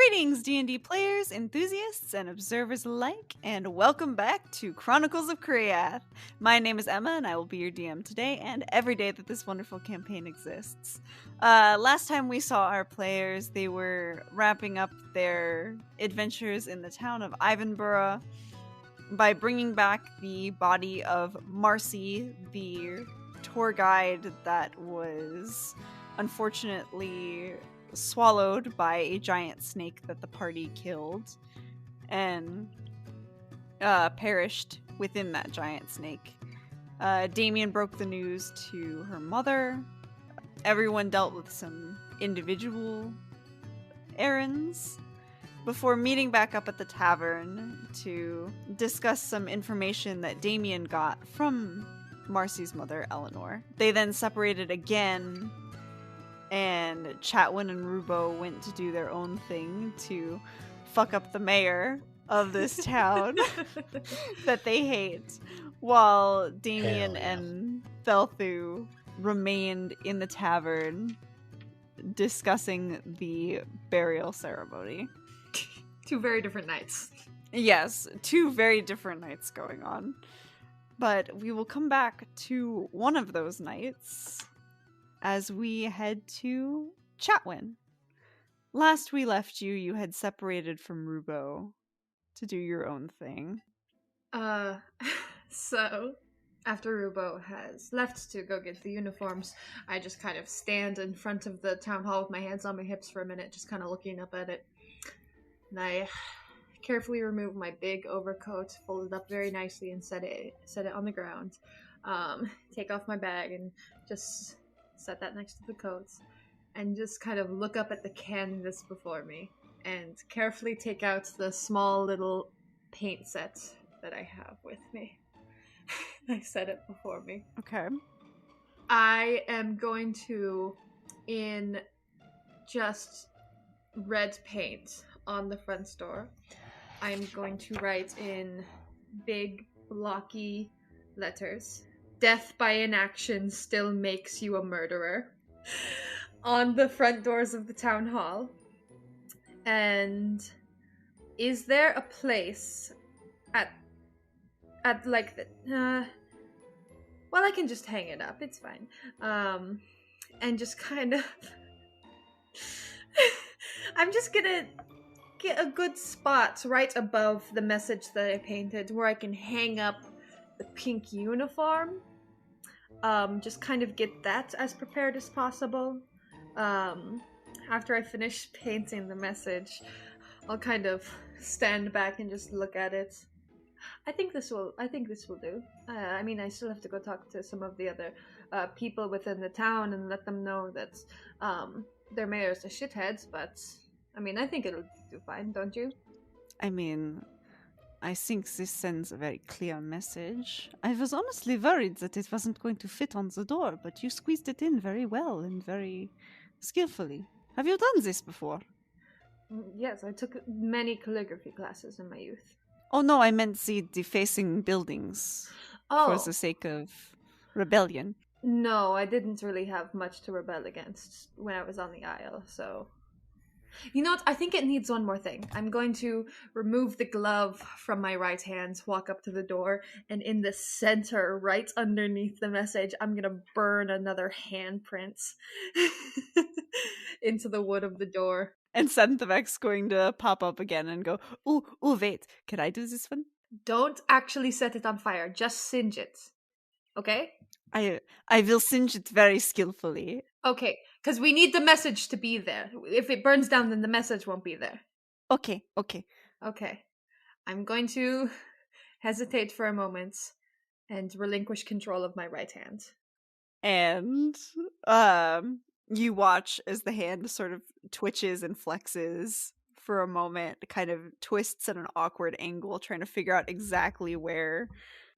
Greetings, D&D players, enthusiasts, and observers alike, and welcome back to Chronicles of Kriath. My name is Emma, and I will be your DM today and every day that this wonderful campaign exists. Last time we saw our players, they were wrapping up their adventures in the town of Ivanborough by bringing back the body of Marcy, the tour guide that was unfortunately swallowed by a giant snake that the party killed and perished within that giant snake. Damian broke the news to her mother. Everyone dealt with some individual errands before meeting back up at the tavern to discuss some information that Damian got from Marcy's mother, Eleanor. They then separated again, and Chatwin and Rubo went to do their own thing to fuck up the mayor of this town that they hate, while Damian and Thaelthu remained in the tavern discussing the burial ceremony. Two very different nights. Yes, two very different nights going on. But we will come back to one of those nights as we head to Chatwin. Last we left you, you had separated from Rubo to do your own thing. So after Rubo has left to go get the uniforms, I just kind of stand in front of the town hall with my hands on my hips for a minute, just kind of looking up at it. And I carefully remove my big overcoat, fold it up very nicely, and set it on the ground. Take off my bag and just set that next to the coats, and just kind of look up at the canvas before me and carefully take out the small little paint set that I have with me. I set it before me. Okay. I am going to, in just red paint on the front door, I'm going to write in big blocky letters, "Death by inaction still makes you a murderer," on the front doors of the town hall. And is there a place at like the well, I can just hang it up, it's fine. And just kind of I'm just gonna get a good spot right above the message that I painted where I can hang up the pink uniform. Just kind of get that as prepared as possible. After I finish painting the message, I'll kind of stand back and just look at it. I think this will do. I mean, I still have to go talk to some of the other people within the town and let them know that their mayor's a shithead, but I mean, I think it'll do fine, don't you? I mean, I think this sends a very clear message. I was honestly worried that it wasn't going to fit on the door, but you squeezed it in very well and very skillfully. Have you done this before? Yes, I took many calligraphy classes in my youth. Oh no, I meant the defacing buildings for the sake of rebellion. No, I didn't really have much to rebel against when I was on the Isle, so... You know what? I think it needs one more thing. I'm going to remove the glove from my right hand, walk up to the door, and in the center, right underneath the message, I'm going to burn another handprint into the wood of the door. And Senthevek's going to pop up again and go, ooh, wait, can I do this one? Don't actually set it on fire, just singe it. Okay? I will singe it very skillfully. Okay, because we need the message to be there. If it burns down, then the message won't be there. Okay. I'm going to hesitate for a moment and relinquish control of my right hand. And you watch as the hand sort of twitches and flexes for a moment, kind of twists at an awkward angle, trying to figure out exactly where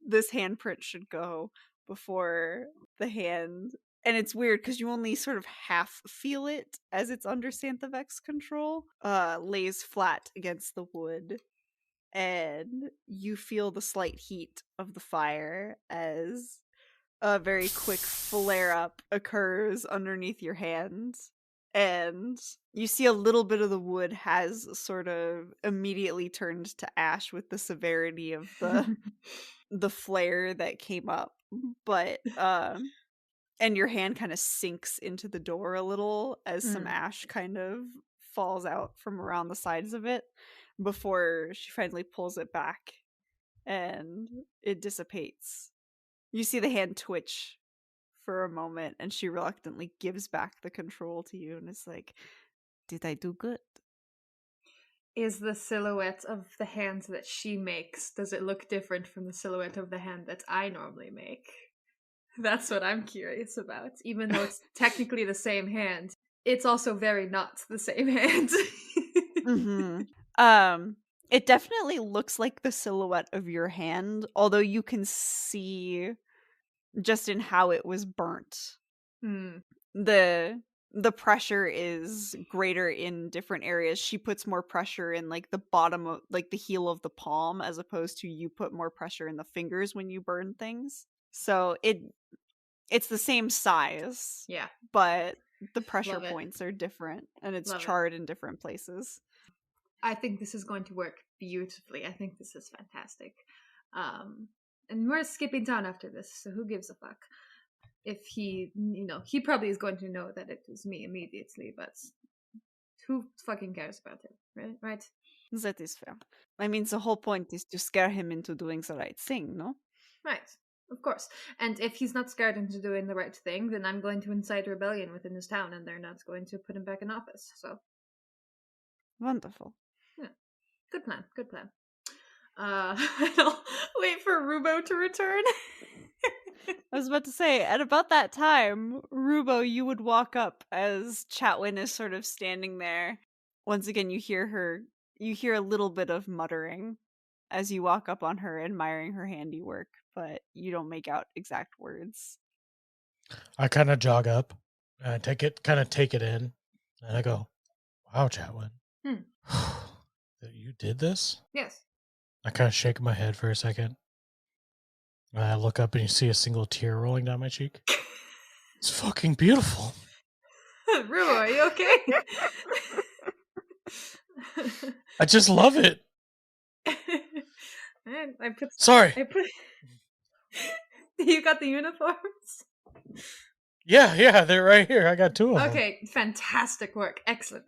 this handprint should go before the hand. And it's weird because you only sort of half feel it as it's under Senthevek's control, lays flat against the wood. And you feel the slight heat of the fire as a very quick flare up occurs underneath your hands, and you see a little bit of the wood has sort of immediately turned to ash with the severity of the flare that came up. But and your hand kind of sinks into the door a little as some ash kind of falls out from around the sides of it before she finally pulls it back and it dissipates. You see the hand twitch for a moment and she reluctantly gives back the control to you and is like, "Did I do good?" Is the silhouette of the hand that she makes, does it look different from the silhouette of the hand that I normally make? That's what I'm curious about. Even though it's technically the same hand, it's also very not the same hand. It definitely looks like the silhouette of your hand, although you can see just in how it was burnt. The pressure is greater in different areas. She puts more pressure in like the bottom of like the heel of the palm as opposed to you put more pressure in the fingers when you burn things. So it's the same size. Yeah. But the pressure points are different and it's charred in different places. I think this is going to work beautifully. I think this is fantastic. And we're skipping town after this, so who gives a fuck? If he, he probably is going to know that it was me immediately, but who fucking cares about him, right? That is fair. I mean, the whole point is to scare him into doing the right thing, no? Right, of course. And if he's not scared into doing the right thing, then I'm going to incite rebellion within his town, and they're not going to put him back in office, so. Wonderful. Yeah, good plan. I'll wait for Rubo to return. I was about to say, at about that time, Rubo, you would walk up as Chatwin is sort of standing there. Once again, you hear a little bit of muttering as you walk up on her, admiring her handiwork, but you don't make out exact words. I kind of jog up, and I take it in, and I go, "Wow, Chatwin, you did this?" Yes. I kind of shake my head for a second. And I look up and you see a single tear rolling down my cheek. It's fucking beautiful. Rubo, are you okay? I just love it. Sorry. You got the uniforms? Yeah, they're right here. I got 2 of them. Okay, fantastic work. Excellent.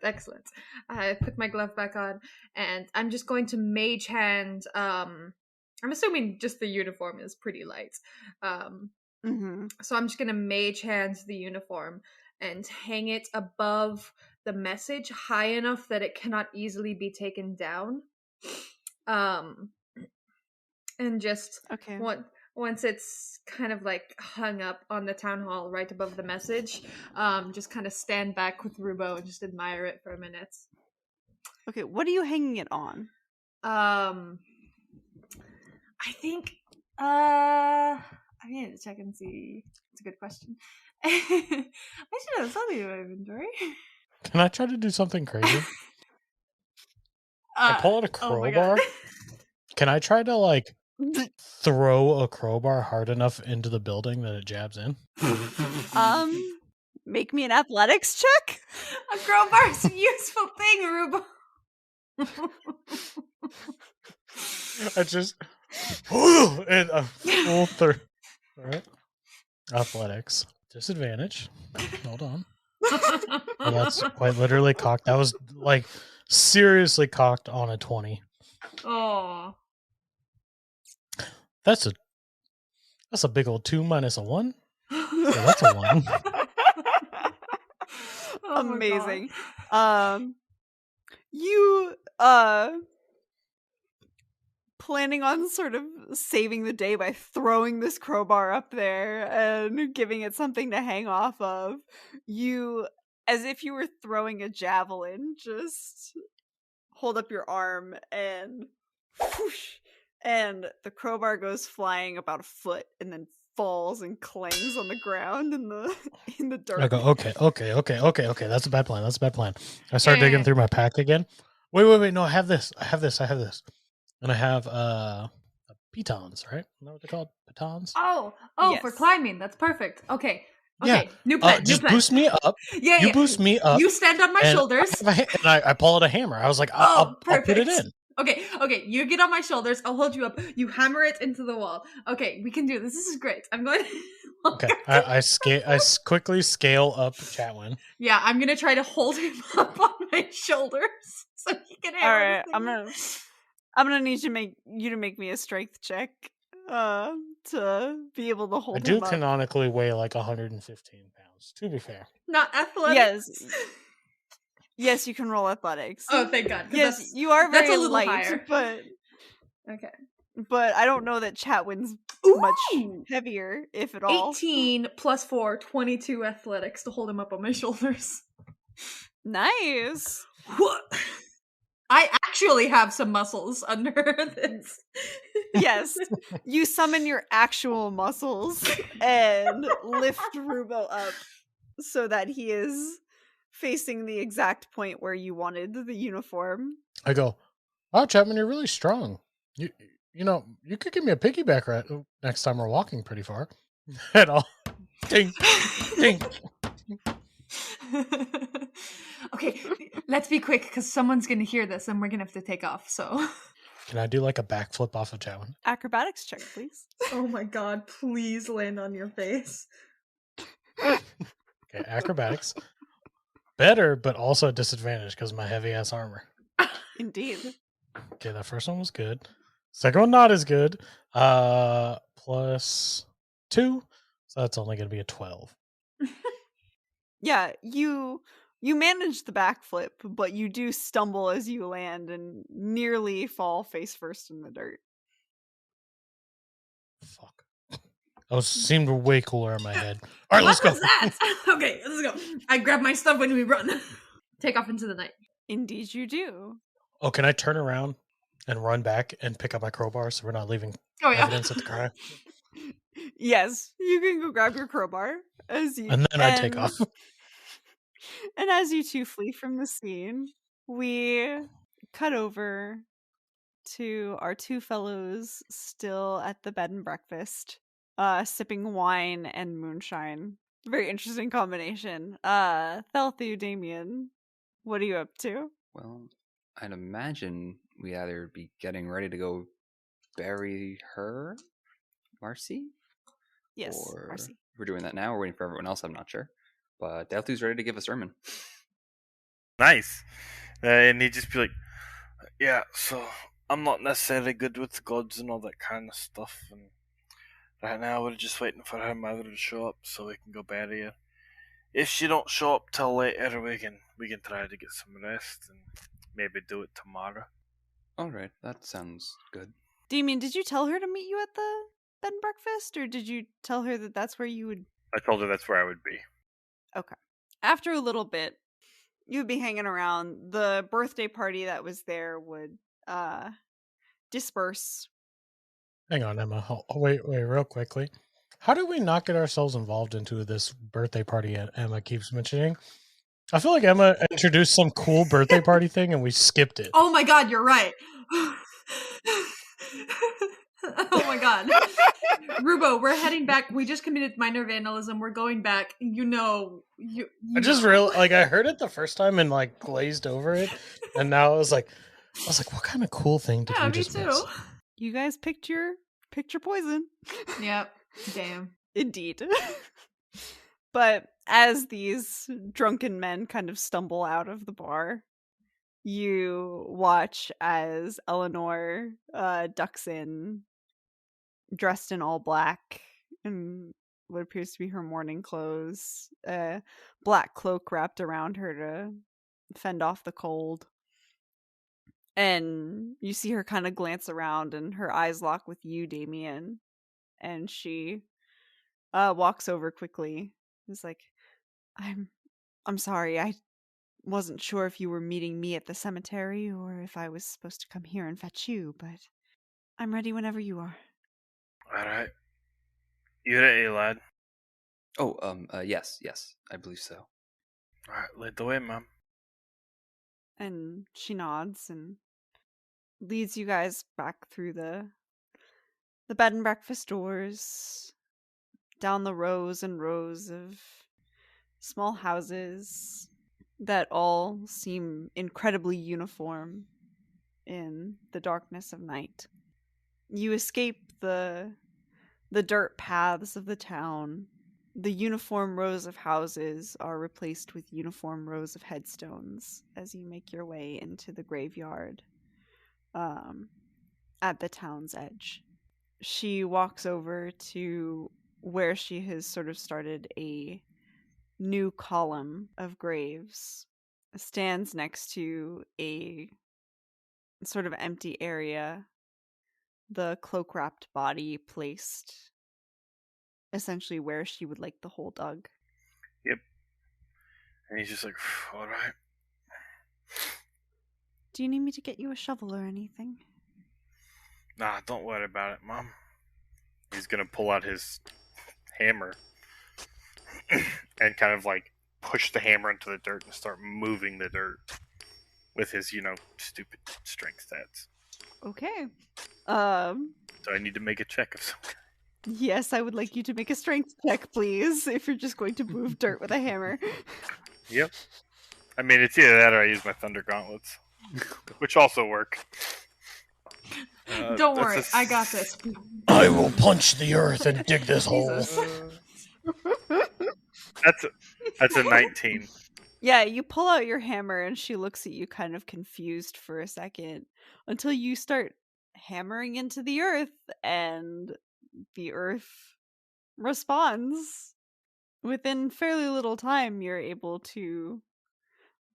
I put my glove back on, and I'm just going to mage hand. I'm assuming just the uniform is pretty light. So I'm just going to mage hand the uniform and hang it above the message high enough that it cannot easily be taken down. And just once it's kind of like hung up on the town hall right above the message, just kind of stand back with Rubo and just admire it for a minute. Okay, what are you hanging it on? I think, I need to check and see. It's a good question. I should have something in my inventory. Can I try to do something crazy? I pull out a crowbar. Can I try to, like, throw a crowbar hard enough into the building that it jabs in? Make me an athletics check? A crowbar's a useful thing, Rubo. I just... and a full third. Alright. Athletics. Disadvantage. Hold on. Well, that's quite literally cocked. That was, like, seriously cocked on a 20. Oh. That's a big old 2 minus a 1. So that's a 1. Amazing. You planning on sort of saving the day by throwing this crowbar up there and giving it something to hang off of. You, as if you were throwing a javelin, just hold up your arm and whoosh, and the crowbar goes flying about a foot and then falls and clangs on the ground in the dirt. I go, okay. That's a bad plan. I start digging through my pack again. Wait. No, I have this. And I have pitons, right? Isn't that what they're called? Pitons? Oh, yes. For climbing. That's perfect. Okay. Okay, new plan. Just new plan. boost me up. Yeah, You yeah. boost me up. You stand on my and shoulders. I pull out a hammer. I was like, I'll put it in. Okay. You get on my shoulders. I'll hold you up. You hammer it into the wall. Okay, we can do this. This is great. I'm going. Okay, I quickly scale up Chatwin. Yeah, I'm gonna try to hold him up on my shoulders so he can hammer. All right, I'm gonna need you to make me a strength check to be able to hold I him do up. canonically weigh like 115 pounds, to be fair. Not athletics. Yes, you can roll athletics. Oh, thank God. Yes, you are very that's a little light, higher. but okay. But I don't know that Chatwin's much heavier, if at all. 18 plus 4, 22 athletics to hold him up on my shoulders. Nice. What? I actually have some muscles under this. Yes. You summon your actual muscles and lift Rubo up so that he is facing the exact point where you wanted the uniform. I go, wow, Chapman, you're really strong. You know, you could give me a piggyback ride next time we're walking pretty far. And all. Ding, ding. Okay, let's be quick because someone's going to hear this and we're going to have to take off, so. Can I do like a backflip off of Chatwin? Acrobatics check, please. Oh my god, please land on your face. Okay, acrobatics. Better, but also a disadvantage because of my heavy ass armor. Indeed. Okay, that first one was good. Second one not as good. Plus 2. So that's only going to be a 12. Yeah, you manage the backflip, but you do stumble as you land and nearly fall face first in the dirt. Fuck. That seemed way cooler in my head. All right, let's go. What was that? Okay, let's go. I grab my stuff when we run. Take off into the night. Indeed you do. Oh, can I turn around and run back and pick up my crowbar so we're not leaving evidence at the crime? Yes, you can go grab your crowbar and then I take off. And as you two flee from the scene, we cut over to our two fellows still at the bed and breakfast, sipping wine and moonshine. Very interesting combination. Thaelthu, Damian, what are you up to? Well, I'd imagine we either be getting ready to go bury her, Marcy? Yes, or Marcy. If we're doing that now, we're waiting for everyone else, I'm not sure. But Thaelthu's ready to give a sermon. Nice. And he'd just be like, yeah, so I'm not necessarily good with the gods and all that kind of stuff. And right now we're just waiting for her mother to show up so we can go bury her. If she don't show up till later, we can try to get some rest and maybe do it tomorrow. Alright, that sounds good. Damian, did you tell her to meet you at the bed and breakfast, or did you tell her that that's where you would... I told her that's where I would be. Okay. After a little bit, you would be hanging around. The birthday party that was there would disperse. Hang on, Emma. Wait, real quickly. How did we not get ourselves involved into this birthday party Emma keeps mentioning? I feel like Emma introduced some cool birthday party thing and we skipped it. Oh my god, you're right. Oh my god. Rubo, we're heading back. We just committed minor vandalism. We're going back. I just I heard it the first time and like glazed over it, and now I was like, what kind of cool thing did we just miss? You guys picked your poison. Yep. Damn. Indeed. But as these drunken men kind of stumble out of the bar, you watch as Eleanor ducks in, dressed in all black and what appears to be her morning clothes, a black cloak wrapped around her to fend off the cold. And you see her kind of glance around and her eyes lock with you, Damian. And she walks over quickly. It's like, I'm sorry, I wasn't sure if you were meeting me at the cemetery or if I was supposed to come here and fetch you, but I'm ready whenever you are. Alright. You ready, lad? Oh, yes, I believe so. Alright, lead the way, Mom. And she nods and leads you guys back through the bed and breakfast doors. down the rows and rows of small houses that all seem incredibly uniform in the darkness of night. You escape the dirt paths of the town. The uniform rows of houses are replaced with uniform rows of headstones as you make your way into the graveyard at the town's edge. She walks over to where she has sort of started a new column of graves, stands next to a sort of empty area, the cloak-wrapped body placed essentially where she would like the hole dug. Yep. And he's just like, all right. Do you need me to get you a shovel or anything? Nah, don't worry about it, Mom. He's gonna pull out his hammer and kind of like push the hammer into the dirt and start moving the dirt with his, stupid strength stats. Okay. So I need to make a check of some kind. Yes, I would like you to make a strength check, please, if you're just going to move dirt with a hammer. Yep. I mean, it's either that or I use my Thunder Gauntlets, which also work. Don't worry, I got this. I will punch the earth and dig this hole. That's a 19. Yeah, you pull out your hammer and she looks at you kind of confused for a second until you start hammering into the earth and the earth responds. Within fairly little time, you're able to,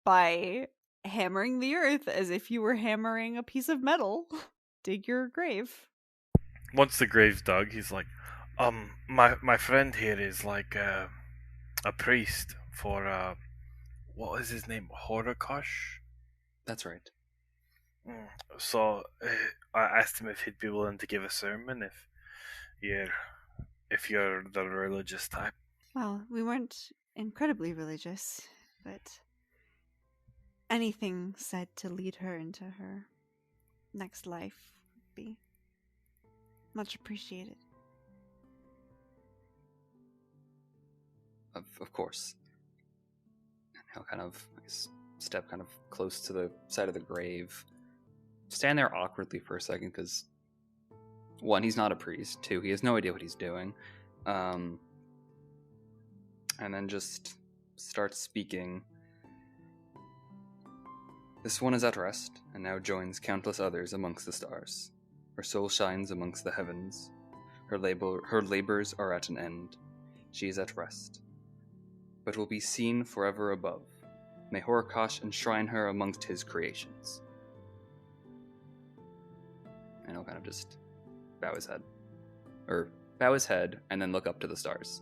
by hammering the earth as if you were hammering a piece of metal, dig your grave. Once the grave's dug, he's like, my friend here is like a priest for what is his name? Horokosh? That's right. So I asked him if he'd be willing to give a sermon if you're the religious type. Well, we weren't incredibly religious, but anything said to lead her into her next life would be much appreciated. Of course. And he'll kind of step kind of close to the side of the grave. Stand there awkwardly for a second because, one, he's not a priest. Two, he has no idea what he's doing. And then just start speaking. This one is at rest, and now joins countless others amongst the stars. Her soul shines amongst the heavens. Her labors are at an end. She is at rest, but will be seen forever above. May Horokosh enshrine her amongst his creations. And he'll kind of just bow his head. Or bow his head, and then look up to the stars.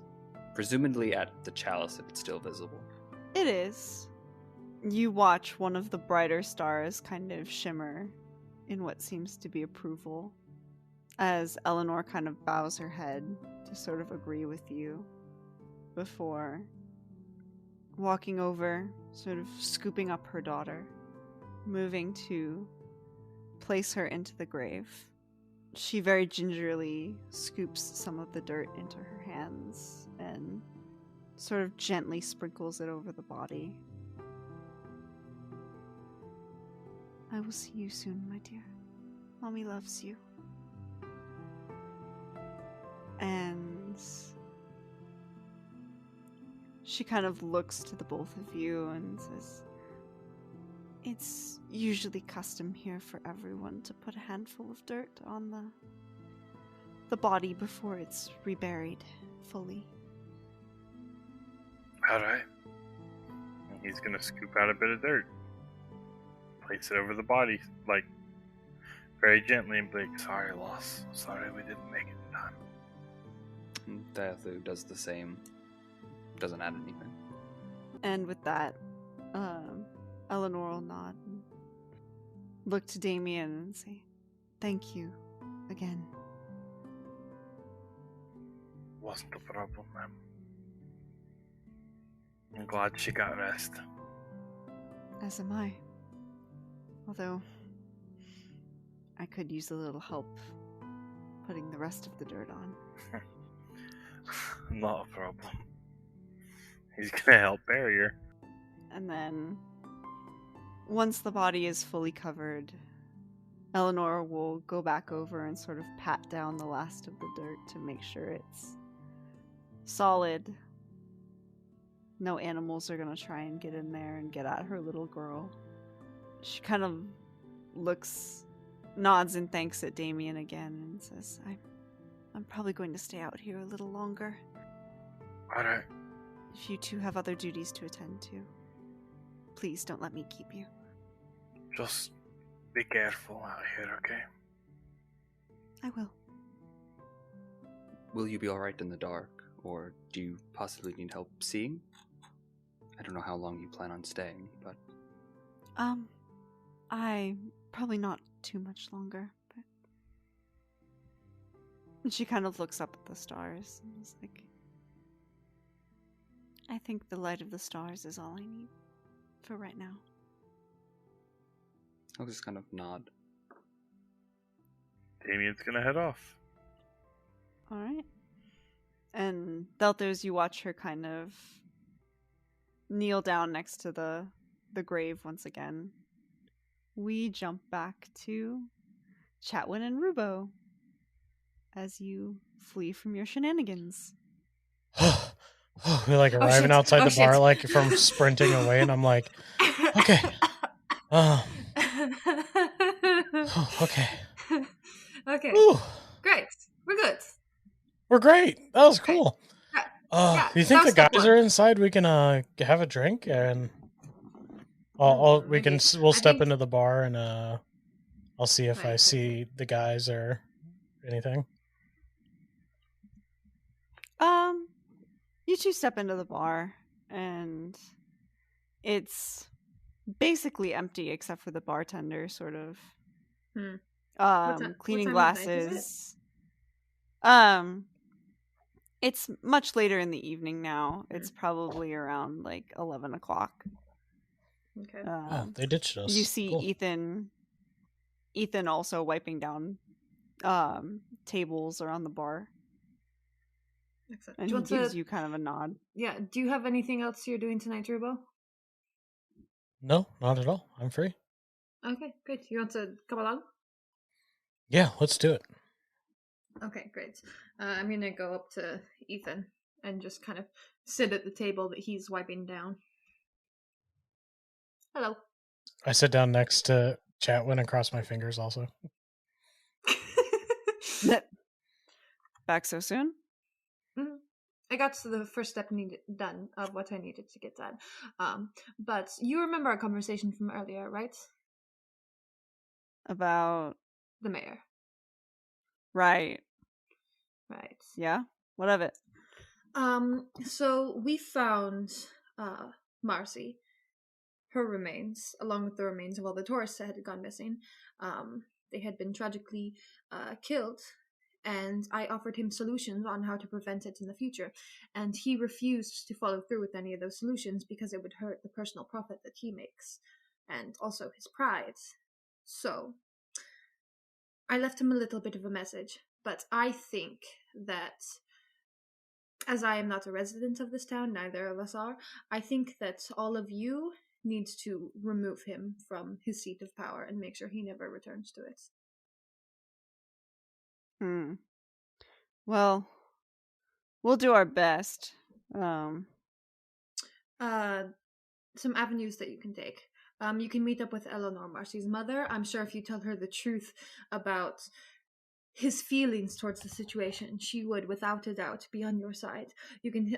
Presumably at the chalice if it's still visible. It is. You watch one of the brighter stars kind of shimmer in what seems to be approval as Eleanor kind of bows her head to sort of agree with you before walking over, sort of scooping up her daughter, moving to place her into the grave. She very gingerly scoops some of the dirt into her hands and sort of gently sprinkles it over the body. I will see you soon, my dear. Mommy loves you. And she kind of looks to the both of you and says, it's usually custom here for everyone to put a handful of dirt on the body before it's reburied fully. Alright. He's gonna scoop out a bit of dirt. Place it over the body, like, very gently, and be like, sorry, Loss. Sorry we didn't make it in time. And Thaelthu does the same. Doesn't add anything. And with that, Eleanor will nod and look to Damian and say, thank you again. Wasn't a problem, ma'am. I'm glad she got rest. As am I. Although, I could use a little help putting the rest of the dirt on. Not a problem. He's gonna help bury her. And then, once the body is fully covered, Eleanor will go back over and sort of pat down the last of the dirt to make sure it's solid. No animals are going to try and get in there and get at her little girl. She kind of nods and thanks at Damian again and says, I'm probably going to stay out here a little longer. Alright. If you two have other duties to attend to, please don't let me keep you. Just be careful out here, okay? I will. Will you be alright in the dark, or do you possibly need help seeing? I don't know how long you plan on staying, but... I probably not too much longer, but... And she kind of looks up at the stars and is like, I think the light of the stars is all I need for right now. I'll just kind of nod. Damian's gonna head off. Alright. And Thaelthu, as you watch her kind of kneel down next to the grave once again, we jump back to Chatwin and Rubo as you flee from your shenanigans. We're like arriving outside the bar, like from sprinting away, and I'm like, okay. Okay. Okay. Whew. Great. We're good. We're great. That was cool. Yeah, do you think the that was guys step are one. inside? We can have a drink and Maybe. we'll I step think- into the bar and I'll see if I Right, see the guys or anything. You two step into the bar, and it's basically empty except for the bartender, sort of. What Cleaning time of night is glasses. It's much later in the evening now. It's probably around like 11 o'clock. Okay. They ditched us. You see Cool. Ethan also wiping down tables around the bar. Excellent. And Do you he want gives to? you kind of a nod. Yeah. Do you have anything else you're doing tonight, Rubo? No, not at all. I'm free. Okay, great. You want to come along? Yeah, let's do it. Okay, great. I'm gonna go up to Ethan and just kind of sit at the table that he's wiping down. Hello. I sit down next to Chatwin and cross my fingers also. Back so soon? I got to the first step done of what I needed to get done. But you remember our conversation from earlier, right? About The mayor. right. Right. Yeah? What of it? So we found Marcy, her remains, along with the remains of all the tourists that had gone missing. They had been tragically killed, and I offered him solutions on how to prevent it in the future, and he refused to follow through with any of those solutions because it would hurt the personal profit that he makes, and also his pride. So I left him a little bit of a message, but I think that, as I am not a resident of this town, neither of us are, I think that all of you need to remove him from his seat of power and make sure he never returns to it. Well, we'll do our best. Some avenues that you can take. You can meet up with Eleanor, Marcy's mother. I'm sure if you tell her the truth about his feelings towards the situation, she would, without a doubt, be on your side. You can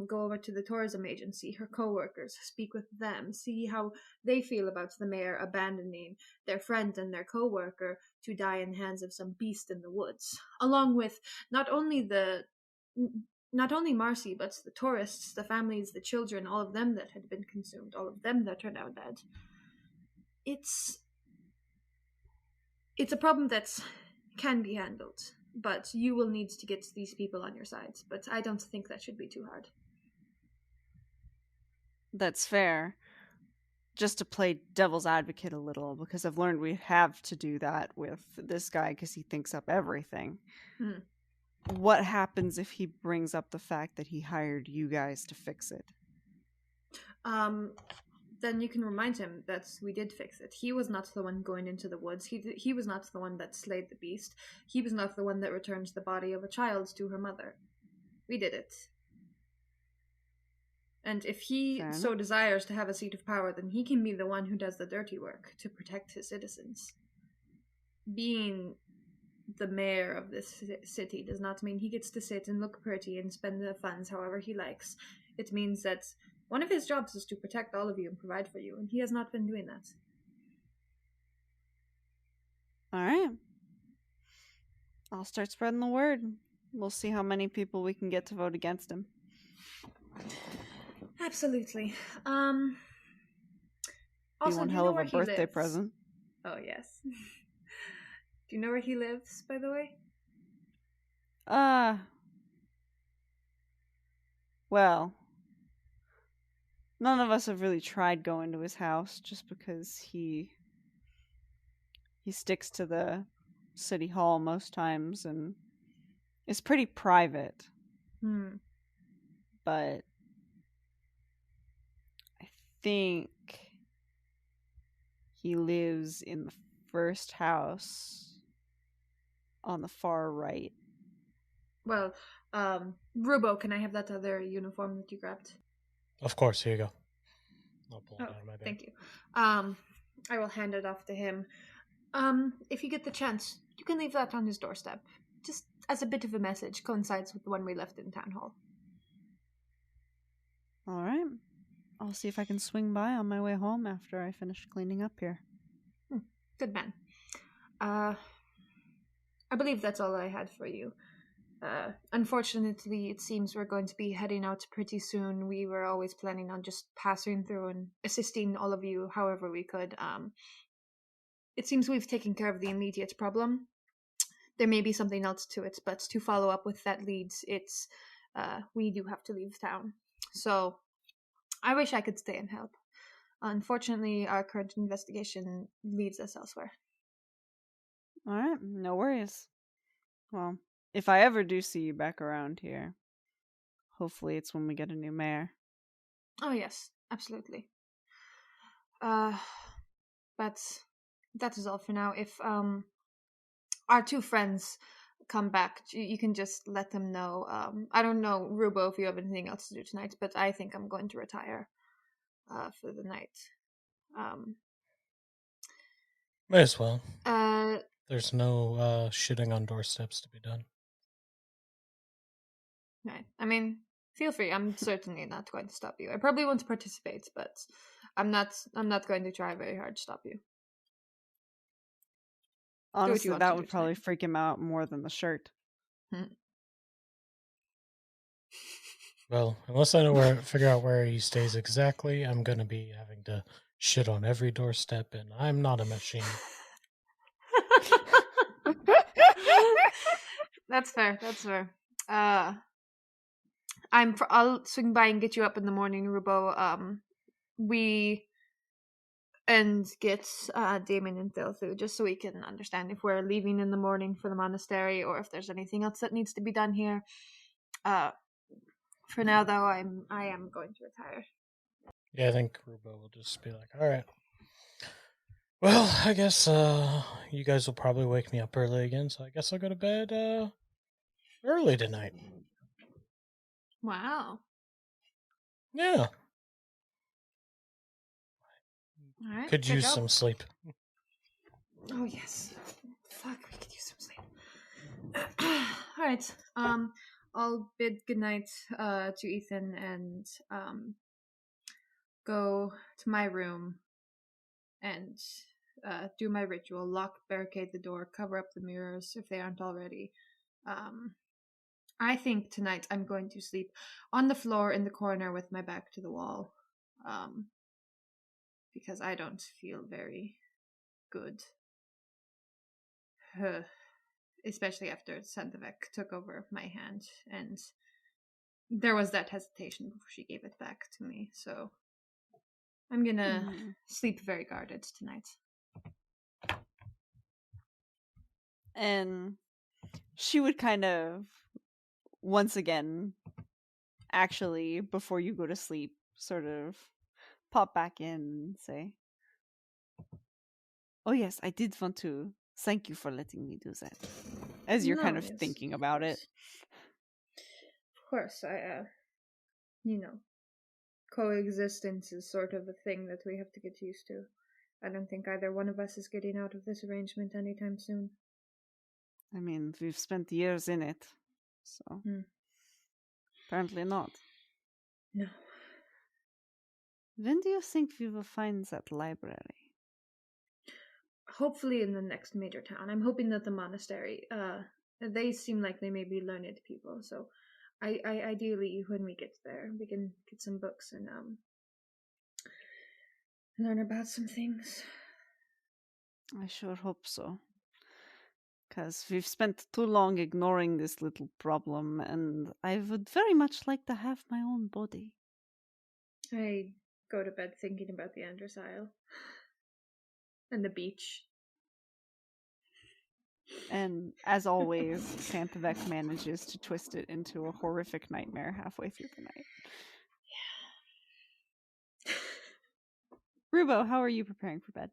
go over to the tourism agency, her co-workers, speak with them, see how they feel about the mayor abandoning their friend and their co-worker to die in the hands of some beast in the woods, along with not only Marcy, but the tourists, the families, the children, all of them that had been consumed, all of them that are now dead. It's a problem that can be handled, but you will need to get these people on your side. But I don't think that should be too hard. That's fair. Just to play devil's advocate a little, because I've learned we have to do that with this guy because he thinks up everything. what happens if he brings up the fact that he hired you guys to fix it? Then you can remind him that we did fix it. He was not the one going into the woods. He was not the one that slayed the beast. He was not the one that returned the body of a child to her mother. We did it. And if he so desires to have a seat of power, then he can be the one who does the dirty work to protect his citizens. Being the mayor of this city does not mean he gets to sit and look pretty and spend the funds however he likes. It means that one of his jobs is to protect all of you and provide for you, and he has not been doing that. All right. I'll start spreading the word. We'll see how many people we can get to vote against him. Absolutely. Be Also, one do you hell know of where a he birthday lives? present. Oh, yes. Do you know where he lives, by the way? Well, none of us have really tried going to his house just because he sticks to the city hall most times and is pretty private. But I think he lives in the first house on the far right. Well, Rubo, can I have that other uniform that you grabbed? Of course, here you go. I'll pull it out of my bag. Thank you. I will hand it off to him. If you get the chance, you can leave that on his doorstep. Just as a bit of a message, coincides with the one we left in town hall. All right. I'll see if I can swing by on my way home after I finish cleaning up here. Good man. I believe that's all I had for you. Unfortunately, it seems we're going to be heading out pretty soon. We were always planning on just passing through and assisting all of you however we could. It seems we've taken care of the immediate problem. There may be something else to it, but to follow up with that leads, it's we do have to leave town. So I wish I could stay and help. Unfortunately, our current investigation leads us elsewhere. All right, no worries. Well, if I ever do see you back around here, hopefully it's when we get a new mayor. Oh yes, absolutely. But that is all for now. If our two friends come back, you can just let them know. I don't know, Rubo, if you have anything else to do tonight, but I think I'm going to retire for the night. May as well. Uh, There's no shitting on doorsteps to be done. right. I mean, feel free. I'm certainly not going to stop you. I probably won't participate, but I'm not going to try very hard to stop you. Honestly, that would probably freak him out more than the shirt. Well, unless I know figure out where he stays exactly, I'm gonna be having to shit on every doorstep, and I'm not a machine. That's fair. I'll swing by and get you up in the morning, Rubo. And get Damian and Thaelthu, just so we can understand if we're leaving in the morning for the monastery or if there's anything else that needs to be done here. For now, though, I am going to retire. Yeah, I think Rubo will just be like, all right. Well, I guess you guys will probably wake me up early again, so I guess I'll go to bed early tonight. Wow. Yeah. All right. Could use some sleep. Oh, yes. Fuck, we could use some sleep. All right. I'll bid goodnight to Ethan and go to my room and do my ritual. Lock, barricade the door, cover up the mirrors if they aren't already. I think tonight I'm going to sleep on the floor in the corner with my back to the wall. Because I don't feel very good. Especially after Sandavek took over my hand, and there was that hesitation before she gave it back to me, so I'm gonna sleep very guarded tonight. And she would kind of once again, actually, before you go to sleep, sort of pop back in and say, "Oh yes, I did want to thank you for letting me do that." As you're kind of yes, thinking about it. Of course, coexistence is sort of a thing that we have to get used to. I don't think either one of us is getting out of this arrangement anytime soon. I mean, we've spent years in it, so apparently not. No. When do you think we will find that library? Hopefully in the next major town. I'm hoping that the monastery, they seem like they may be learned people, so I ideally when we get there we can get some books and learn about some things. I sure hope so. Because we've spent too long ignoring this little problem, and I would very much like to have my own body. I go to bed thinking about the Andrus Isle and the beach. And as always, Santavec manages to twist it into a horrific nightmare halfway through the night. Yeah. Rubo, how are you preparing for bed?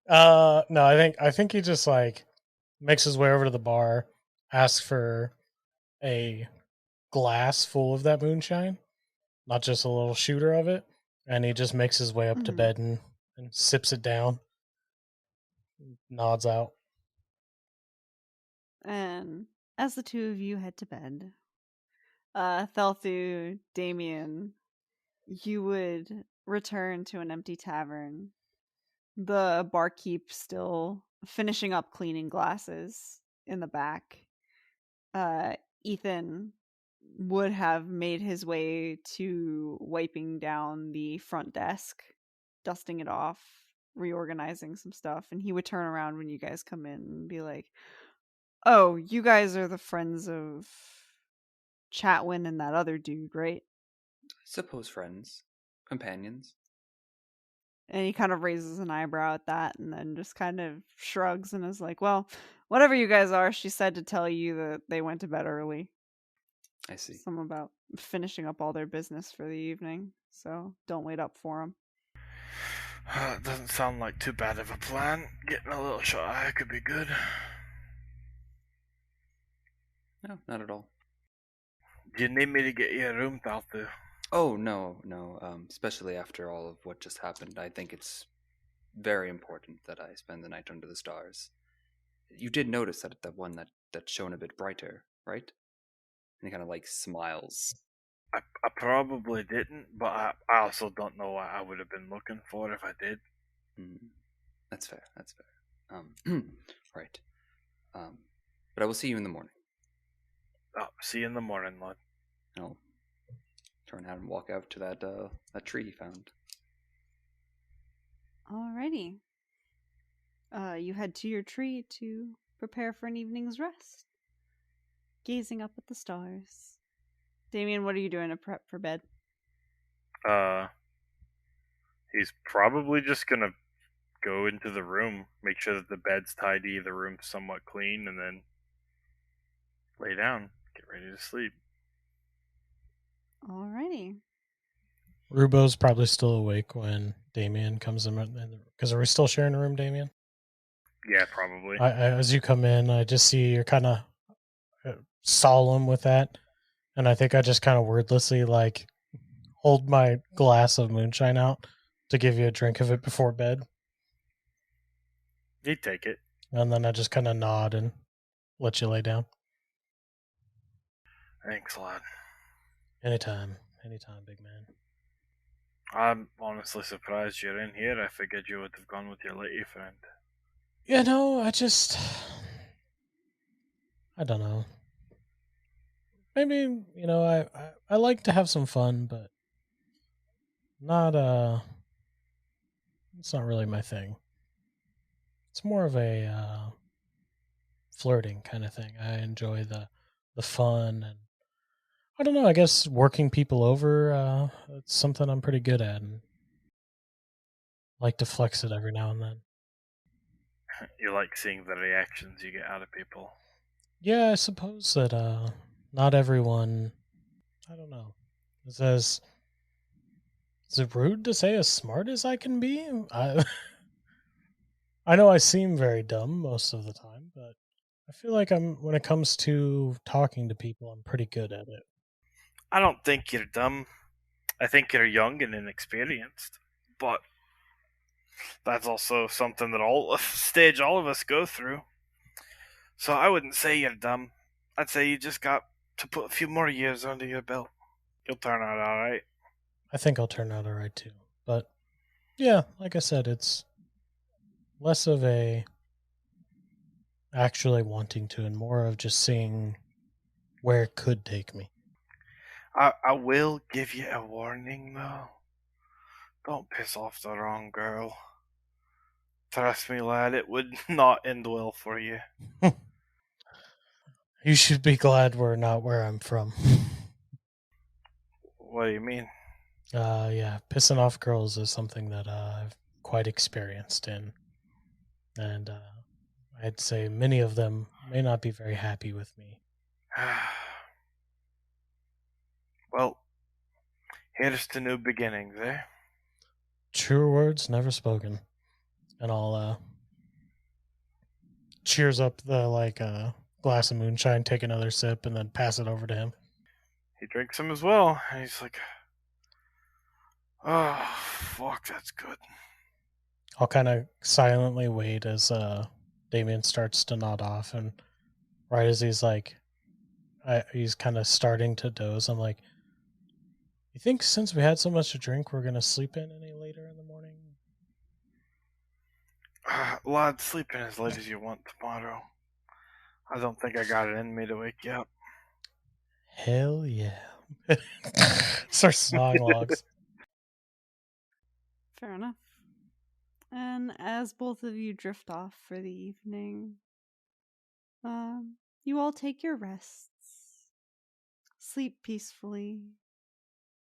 No, I think he just like makes his way over to the bar, asks for a glass full of that moonshine, not just a little shooter of it, and he just makes his way up to bed and sips it down, nods out. And as the two of you head to bed, Thaelthu, Damian, you would return to an empty tavern. The barkeep still finishing up cleaning glasses in the back. Ethan would have made his way to wiping down the front desk, dusting it off, reorganizing some stuff, and he would turn around when you guys come in and be like, "Oh, you guys are the friends of Chatwin and that other dude, right?" I suppose friends, companions. And he kind of raises an eyebrow at that and then just kind of shrugs and is like, "Well, whatever you guys are, she said to tell you that they went to bed early." I see. Something about finishing up all their business for the evening, so don't wait up for them. It doesn't sound like too bad of a plan. Getting a little shot eye could be good. No, not at all. Do you need me to get you a room, Thaelthu? Oh, no. Especially after all of what just happened, I think it's very important that I spend the night under the stars. You did notice that the one that shone a bit brighter, right? And he kind of like smiles. I probably didn't, but I also don't know what I would have been looking for if I did. That's fair. Right. But I will see you in the morning. Oh, see you in the morning, lad. I'll turn out and walk out to that tree he found. Alrighty. You head to your tree to prepare for an evening's rest, gazing up at the stars. Damian, what are you doing to prep for bed? He's probably just gonna go into the room, make sure that the bed's tidy, the room's somewhat clean, and then lay down, get ready to sleep. Alrighty. Rubo's probably still awake when Damian comes in. Because are we still sharing a room, Damian? Yeah, probably. As you come in, I just see you're kind of solemn with that. And I think I just kind of wordlessly like hold my glass of moonshine out to give you a drink of it before bed. He'd take it. And then I just kind of nod and let you lay down. Thanks, lad. Anytime, big man. I'm honestly surprised you're in here. I figured you would have gone with your lady friend. Yeah, no, I don't know. Maybe, I like to have some fun, but it's not really my thing. It's more of a flirting kind of thing. I enjoy the fun, and I don't know, I guess working people over, it's something I'm pretty good at, and like to flex it every now and then. You like seeing the reactions you get out of people. Yeah, I suppose that not everyone, I don't know. It says, is it rude to say as smart as I can be? I know I seem very dumb most of the time, but I feel like when it comes to talking to people, I'm pretty good at it. I don't think you're dumb. I think you're young and inexperienced. But that's also something that all of us go through. So I wouldn't say you're dumb. I'd say you just got to put a few more years under your belt. You'll turn out alright. I think I'll turn out alright too. But yeah, like I said, it's less of a actually wanting to and more of just seeing where it could take me. I will give you a warning though. Don't piss off the wrong girl. Trust me, lad, it would not end well for you. You should be glad we're not where I'm from. What do you mean? Yeah, pissing off girls is something that I've quite experienced in. And I'd say many of them may not be very happy with me. Well, here's to new beginnings, eh? Truer words never spoken. And I'll cheers up the glass of moonshine, take another sip, and then pass it over to him. He drinks them as well, and he's like, oh, fuck, that's good. I'll kind of silently wait as Damian starts to nod off, and right as he's kind of starting to doze, I'm like, you think since we had so much to drink, we're going to sleep in any later in the morning? Lad, sleep in as late as you want tomorrow. I don't think I got it in me to wake you up. Hell yeah. Starts gnawing logs. Fair enough. And as both of you drift off for the evening, you all take your rests, sleep peacefully,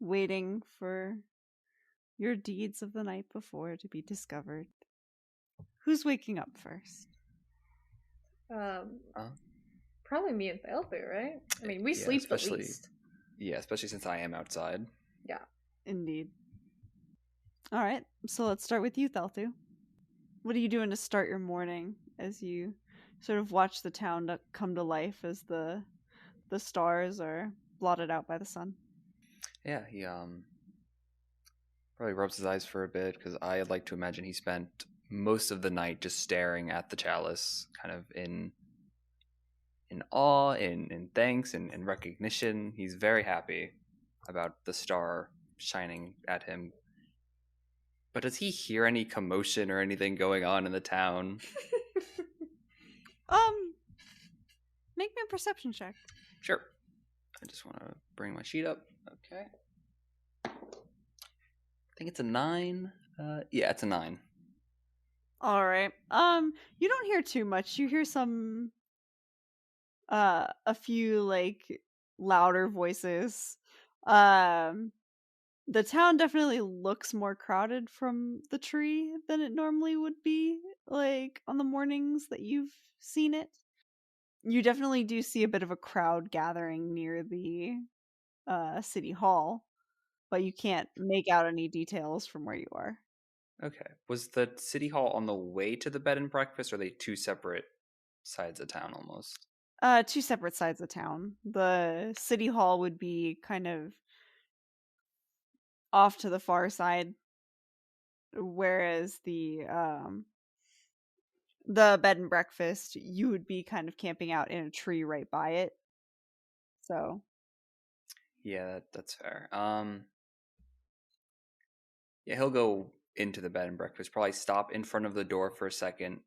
waiting for your deeds of the night before to be discovered. Who's waking up first? Probably me and Thaelthu, right? I mean, we sleep the least. Yeah, especially since I am outside. Yeah. Indeed. All right, so let's start with you, Thaelthu. What are you doing to start your morning as you sort of watch the town come to life as the stars are blotted out by the sun? Yeah, he probably rubs his eyes for a bit because I like to imagine he spent most of the night just staring at the chalice, kind of in awe, in thanks, and recognition. He's very happy about the star shining at him. But does he hear any commotion or anything going on in the town? Make me a perception check. Sure. I just want to bring my sheet up. Okay. I think it's a 9. Yeah, it's a 9. All right. You don't hear too much. You hear some a few like louder voices. The town definitely looks more crowded from the tree than it normally would be, like on the mornings that you've seen it. You definitely do see a bit of a crowd gathering near the city hall, but you can't make out any details from where you are. Okay. Was the city hall on the way to the bed and breakfast, or are they two separate sides of town almost? Two separate sides of town. The city hall would be kind of off to the far side, whereas the bed and breakfast, you would be kind of camping out in a tree right by it. So Yeah, that's fair. Yeah, he'll go into the bed and breakfast, probably stop in front of the door for a second,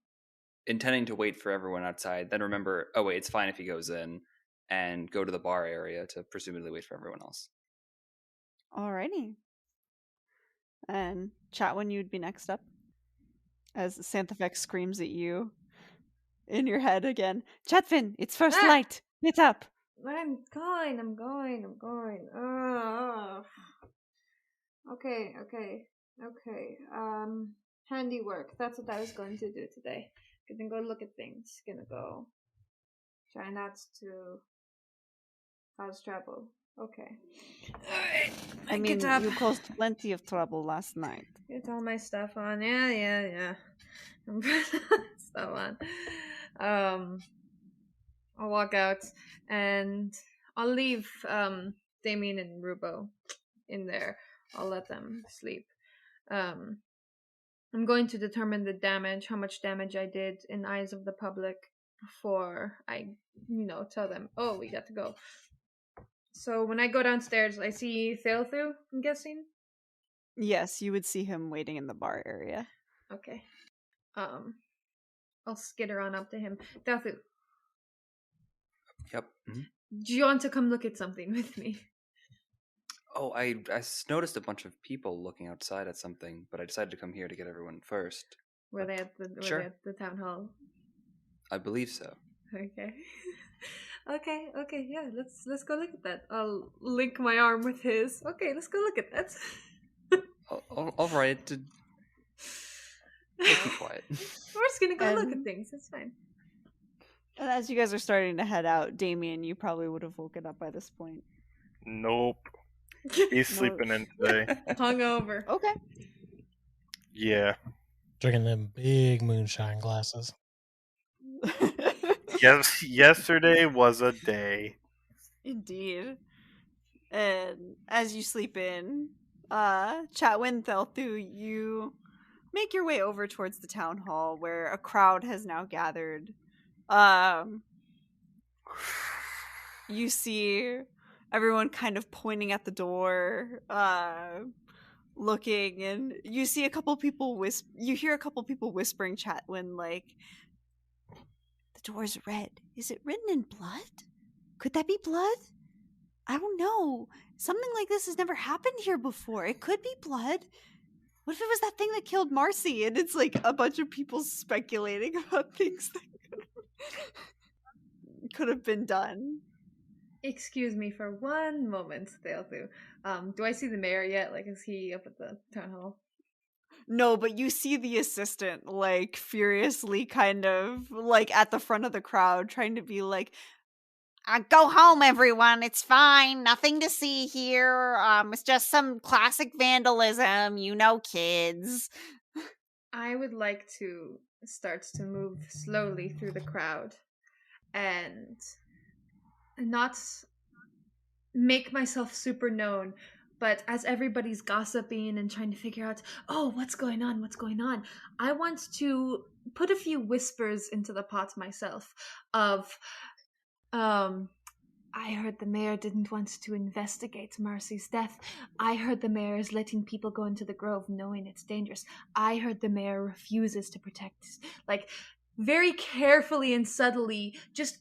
intending to wait for everyone outside, then remember, oh wait, it's fine if he goes in, and go to the bar area to presumably wait for everyone else. alrighty. And Chatwin, you'd be next up. As Santhefex screams at you in your head again. Chatwin, it's first light. Get up. I'm going. Okay. Handiwork. That's what I was going to do today. Gonna go look at things. Gonna go try not to Cause trouble. Okay. I mean, you caused plenty of trouble last night. Get all my stuff on. Yeah. Stuff on. I'll walk out and I'll leave Damian and Rubo in there. I'll let them sleep. I'm going to determine the damage, how much damage I did in eyes of the public before I, tell them, oh, we got to go. So when I go downstairs, I see Thaelthu, I'm guessing? Yes, you would see him waiting in the bar area. Okay. I'll skitter on up to him. Thaelthu. Yep. Mm-hmm. Do you want to come look at something with me? Oh, I noticed a bunch of people looking outside at something, but I decided to come here to get everyone first. Were they at the town hall? I believe so. Okay. Okay, yeah, let's go look at that. I'll link my arm with his. Okay, let's go look at that. All right. Be quiet. We're just gonna go look at things. It's fine. And as you guys are starting to head out, Damian, you probably would have woken up by this point. Nope. He's sleeping in today. Hungover. Okay. Yeah. Drinking them big moonshine glasses. Yes, yesterday was a day. Indeed. And as you sleep in, Chatwin, Thaelthu, you make your way over towards the town hall where a crowd has now gathered. You see everyone kind of pointing at the door, looking, and you see a couple people you hear a couple people whispering Chatwin, like, the door's red. Is it written in blood? Could that be blood? I don't know. Something like this has never happened here before. It could be blood. What if it was that thing that killed Marcy? And it's like a bunch of people speculating about things that could have been done. Excuse me for one moment, Thaelthu. Do I see the mayor yet? Like, is he up at the town hall? No, but you see the assistant, like, furiously kind of, like, at the front of the crowd, trying to be like, go home, everyone. It's fine. Nothing to see here. It's just some classic vandalism. Kids. I would like to start to move slowly through the crowd and not make myself super known, but as everybody's gossiping and trying to figure out, oh, what's going on, I want to put a few whispers into the pot myself of, I heard the mayor didn't want to investigate Marcy's death. I heard the mayor is letting people go into the grove knowing it's dangerous. I heard the mayor refuses to protect, like, very carefully and subtly, just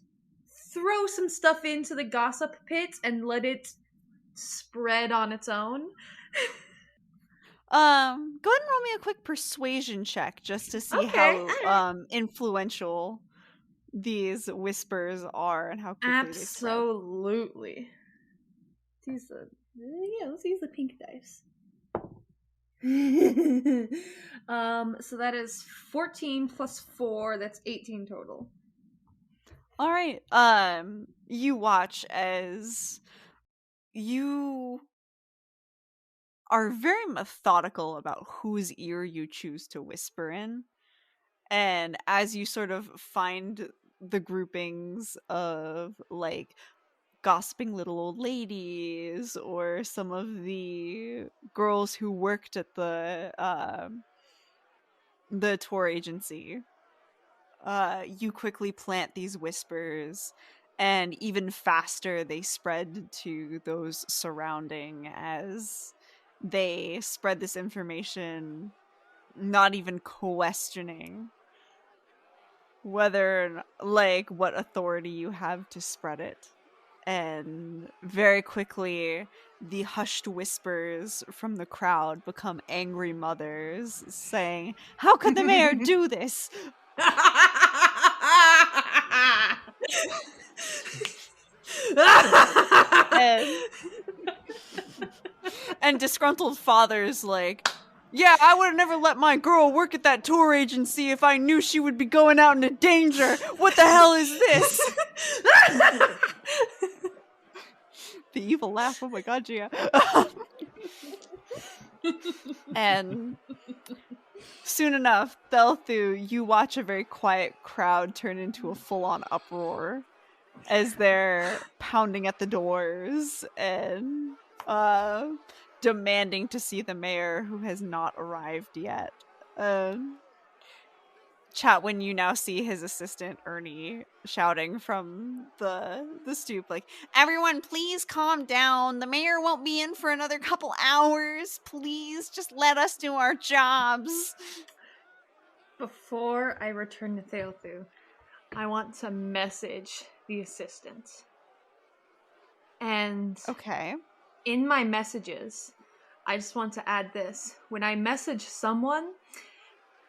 throw some stuff into the gossip pit and let it spread on its own. Go ahead and roll me a quick persuasion check just to see how influential these whispers are and how quickly Absolutely. Let's use the pink dice. So that is 14 plus 4, that's 18 total. All right. You watch as you are very methodical about whose ear you choose to whisper in. And as you sort of find the groupings of, like, gossiping little old ladies or some of the girls who worked at the tour agency, you quickly plant these whispers, and even faster they spread to those surrounding as they spread this information, not even questioning whether, like, what authority you have to spread it. And very quickly, the hushed whispers from the crowd become angry mothers saying, "How could the mayor do this?" and disgruntled fathers like, "Yeah, I would have never let my girl work at that tour agency if I knew she would be going out into danger. What the hell is this?" The evil laugh. Oh my god, Gia. And soon enough, Thaelthu, you watch a very quiet crowd turn into a full-on uproar as they're pounding at the doors and demanding to see the mayor, who has not arrived yet. Chatwin, you now see his assistant Ernie shouting from the stoop, like, "Everyone, please calm down. The mayor won't be in for another couple hours. Please, just let us do our jobs." Before I return to Thaelthu, I want to message the assistant. And Okay. in my messages, I just want to add this. When I message someone,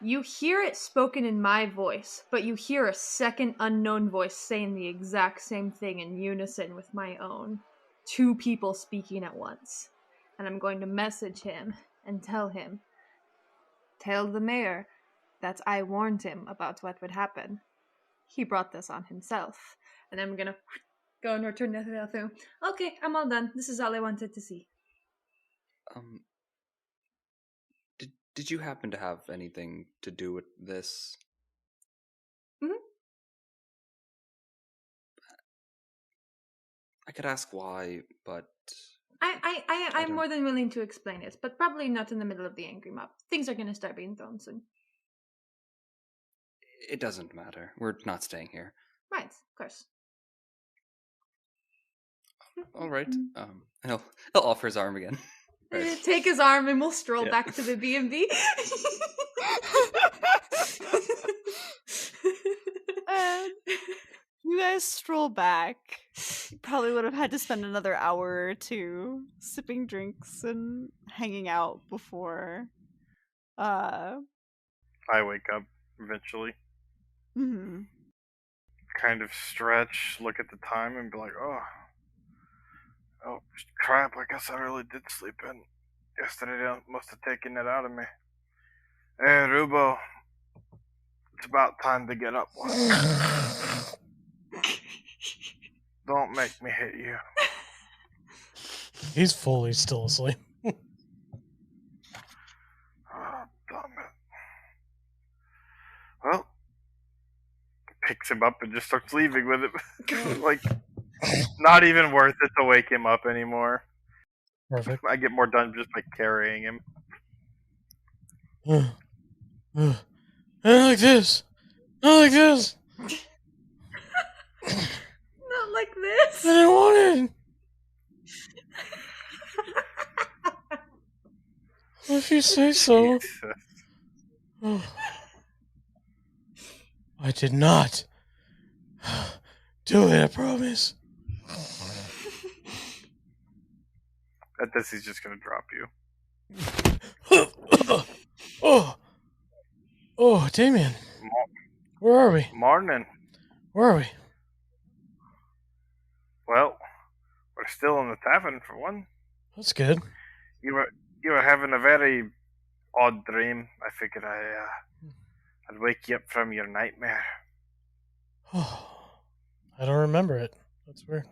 you hear it spoken in my voice, but you hear a second unknown voice saying the exact same thing in unison with my own. 2 people speaking at once. And I'm going to message him and tell him, tell the mayor that I warned him about what would happen. He brought this on himself. And I'm gonna go and return to Thaelthu. Okay, I'm all done. This is all I wanted to see. Did you happen to have anything to do with this? Mm-hmm. I could ask why, but I'm more than willing to explain it, but probably not in the middle of the angry mob. Things are gonna start being thrown soon. it doesn't matter. We're not staying here. Right, of course. All right. He'll offer his arm again. Right. Take his arm and we'll stroll Yeah. back to the B&B. You guys stroll back. You probably would have had to spend another hour or 2 sipping drinks and hanging out before. I wake up eventually. Mm-hmm. Kind of stretch, look at the time, and be like, oh, crap, I guess I really did sleep in. Yesterday must have taken it out of me. Hey, Rubo, it's about time to get up. Don't make me hit you. He's fully still asleep. Oh, damn it. Well, picks him up and just starts leaving with him. Like, not even worth it to wake him up anymore. Perfect. I get more done just by carrying him. Not like this. Not like this. Not like this. I didn't want it. If you say so. Jesus. Oh. I did not do it, I promise. At this, he's just gonna drop you. Oh, Damian. Where are we? Morning. Where are we? Well, we're still in the tavern for one. That's good. You were having a very odd dream. I figured I'd wake you up from your nightmare. Oh, I don't remember it. That's weird.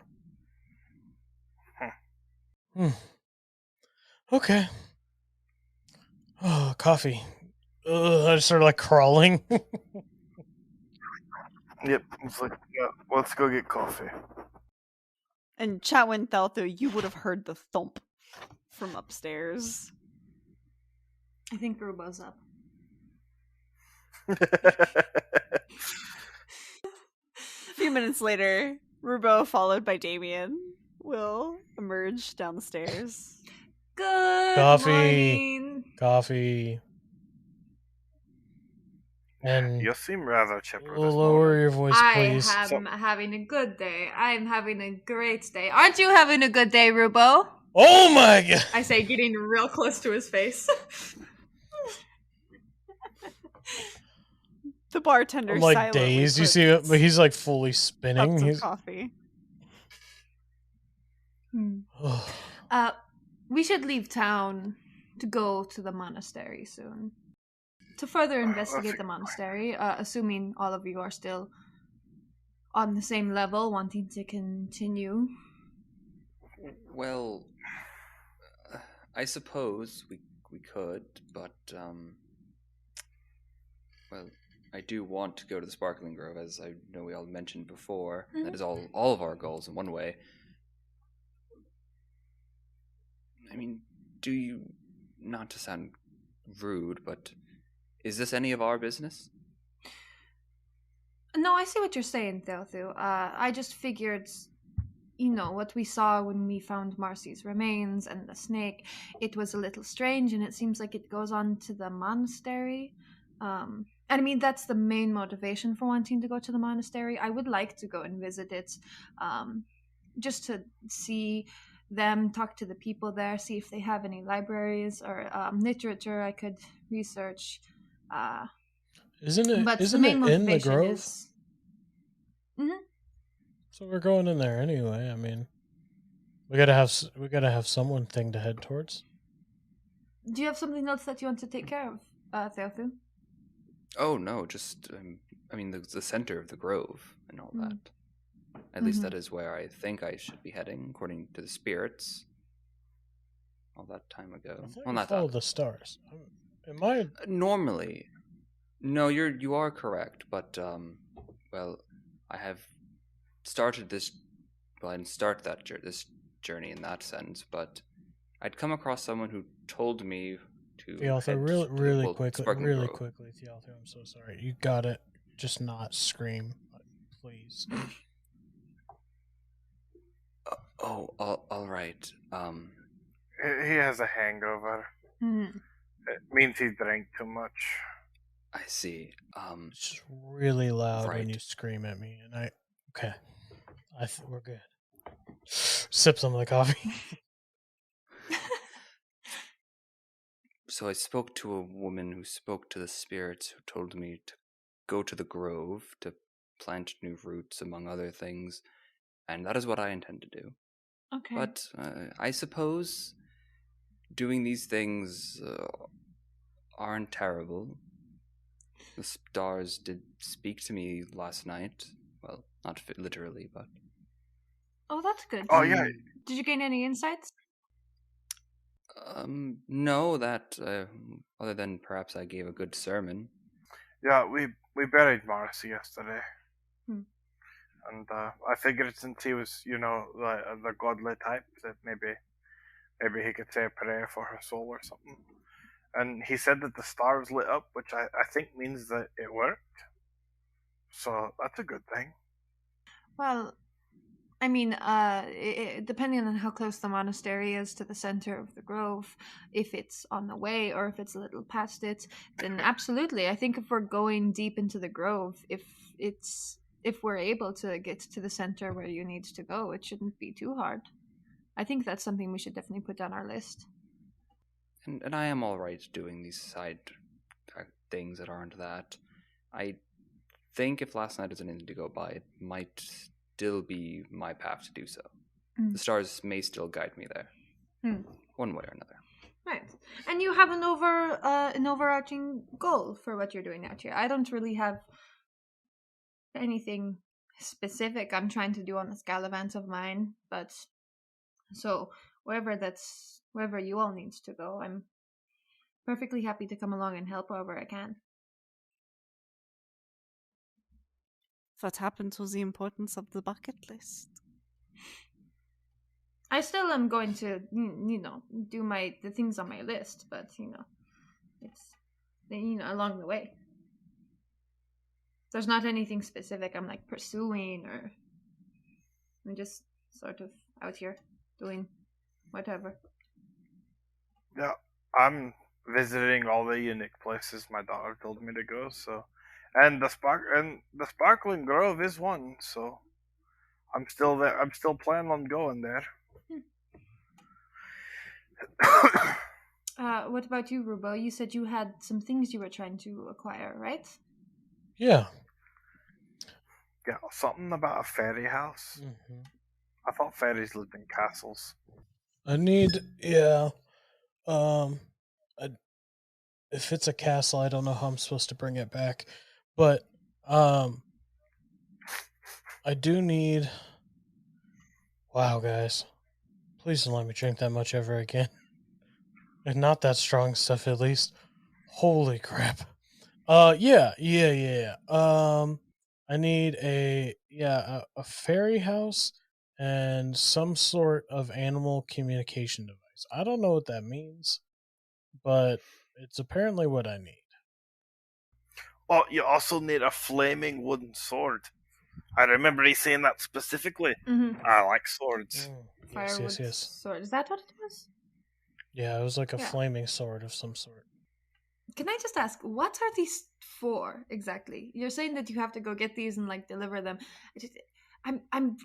Okay. Oh, coffee. I just started like crawling. Yep. It's like, yeah, let's go get coffee. And Chatwin Thaelthu, you would have heard the thump from upstairs. I think Rubo's up. A few minutes later, Rubo, followed by Damian, will emerge down the stairs. Good Coffee. morning. Coffee. And You seem rather chipper this lower morning. your voice, I please. am having a good day. I'm having a great day. Aren't you having a good day, Rubo? Oh my god! I say, getting real close to his face. The bartender I'm like silently dazed. You puts see it, but he's like fully spinning. cups of He's coffee. oh. We should leave town to go to the monastery soon. To further investigate the monastery, assuming all of you are still on the same level, wanting to continue. Well, I suppose we could, but well, I do want to go to the Sparkling Grove, as I know we all mentioned before. Mhm. That is all of our goals in one way. I mean, do you, not to sound rude, but is this any of our business? No, I see what you're saying, Thaelthu. I just figured, what we saw when we found Marcy's remains and the snake, it was a little strange, and it seems like it goes on to the monastery. And I mean, that's the main motivation for wanting to go to the monastery. I would like to go and visit it, just to see them, talk to the people there, see if they have any libraries or literature I could research. Isn't it? But the Isn't main it in the motivation grove? is. Mhm. So we're going in there anyway. I mean, we gotta have someone thing to head towards. Do you have something else that you want to take care of, Thaelthu? Oh no, just I mean the center of the grove and all Mm. that. At least Mhm. that is where I think I should be heading, according to the spirits. All that time ago. I thought Well, you not followed that. the stars. Am I? Normally, no, you are correct, but well, I have started this. Well, I didn't start this journey in that sense, but I'd come across someone who told me to Thaelthu, head really, to the, really well, quickly, Sparkling really Grove. quickly, Thaelthu. I'm so sorry. You gotta just not scream, please. All right. He has a hangover. Mhm. It means he drank too much. I see. It's just really loud when Right. you scream at me, and okay. We're good. Sip some of the coffee. So I spoke to a woman who spoke to the spirits, who told me to go to the grove to plant new roots, among other things, and that is what I intend to do. Okay. But I suppose doing these things aren't terrible. The stars did speak to me last night. Well, not literally, but Oh, that's good. Oh yeah, Did you gain any insights? no, that other than perhaps I gave a good sermon. yeah. We buried Marcy yesterday, Hmm. and I figured since he was, the godly type, that maybe he could say a prayer for her soul or something. And he said that the stars lit up, which I think means that it worked. So that's a good thing. Well, I mean, depending on how close the monastery is to the center of the grove, if it's on the way or if it's a little past it, then absolutely. I think if we're going deep into the grove, if we're able to get to the center where you need to go, it shouldn't be too hard. I think that's something we should definitely put on our list. And I am all right doing these side things that aren't that. I think if last night is anything to go by, it might still be my path to do so. Mm. The stars may still guide me there, one way or another. Right, and you have an overarching goal for what you're doing out here. I don't really have anything specific I'm trying to do on this gallivant of mine, but so wherever you all need to go, I'm perfectly happy to come along and help wherever I can. What happened to the importance of the bucket list? I still am going to, do the things on my list, but it's along the way. There's not anything specific I'm like pursuing, or I'm just sort of out here doing whatever. Yeah, I'm visiting all the unique places my daughter told me to go. So, and the Sparkling Grove is one. So, I'm still there. I'm still planning on going there. What about you, Rubo? You said you had some things you were trying to acquire, right? Yeah. Yeah, something about a fairy house. Mm-hmm. I thought fairies lived in castles. Yeah. If it's a castle, I don't know how I'm supposed to bring it back, but I do need. Wow, guys, Please don't let me drink that much ever again. And not that strong stuff, at least. Holy crap. Yeah. I need a fairy house and some sort of animal communication device. I don't know what that means, but it's apparently what I need. Oh, you also need a flaming wooden sword. I remember he saying that specifically. Mm-hmm. I like swords. Firewood Yes. sword. Is that what it was? Yeah, it was like a Yeah. flaming sword of some sort. Can I just ask, what are these for exactly? You're saying that you have to go get these and like deliver them. I'm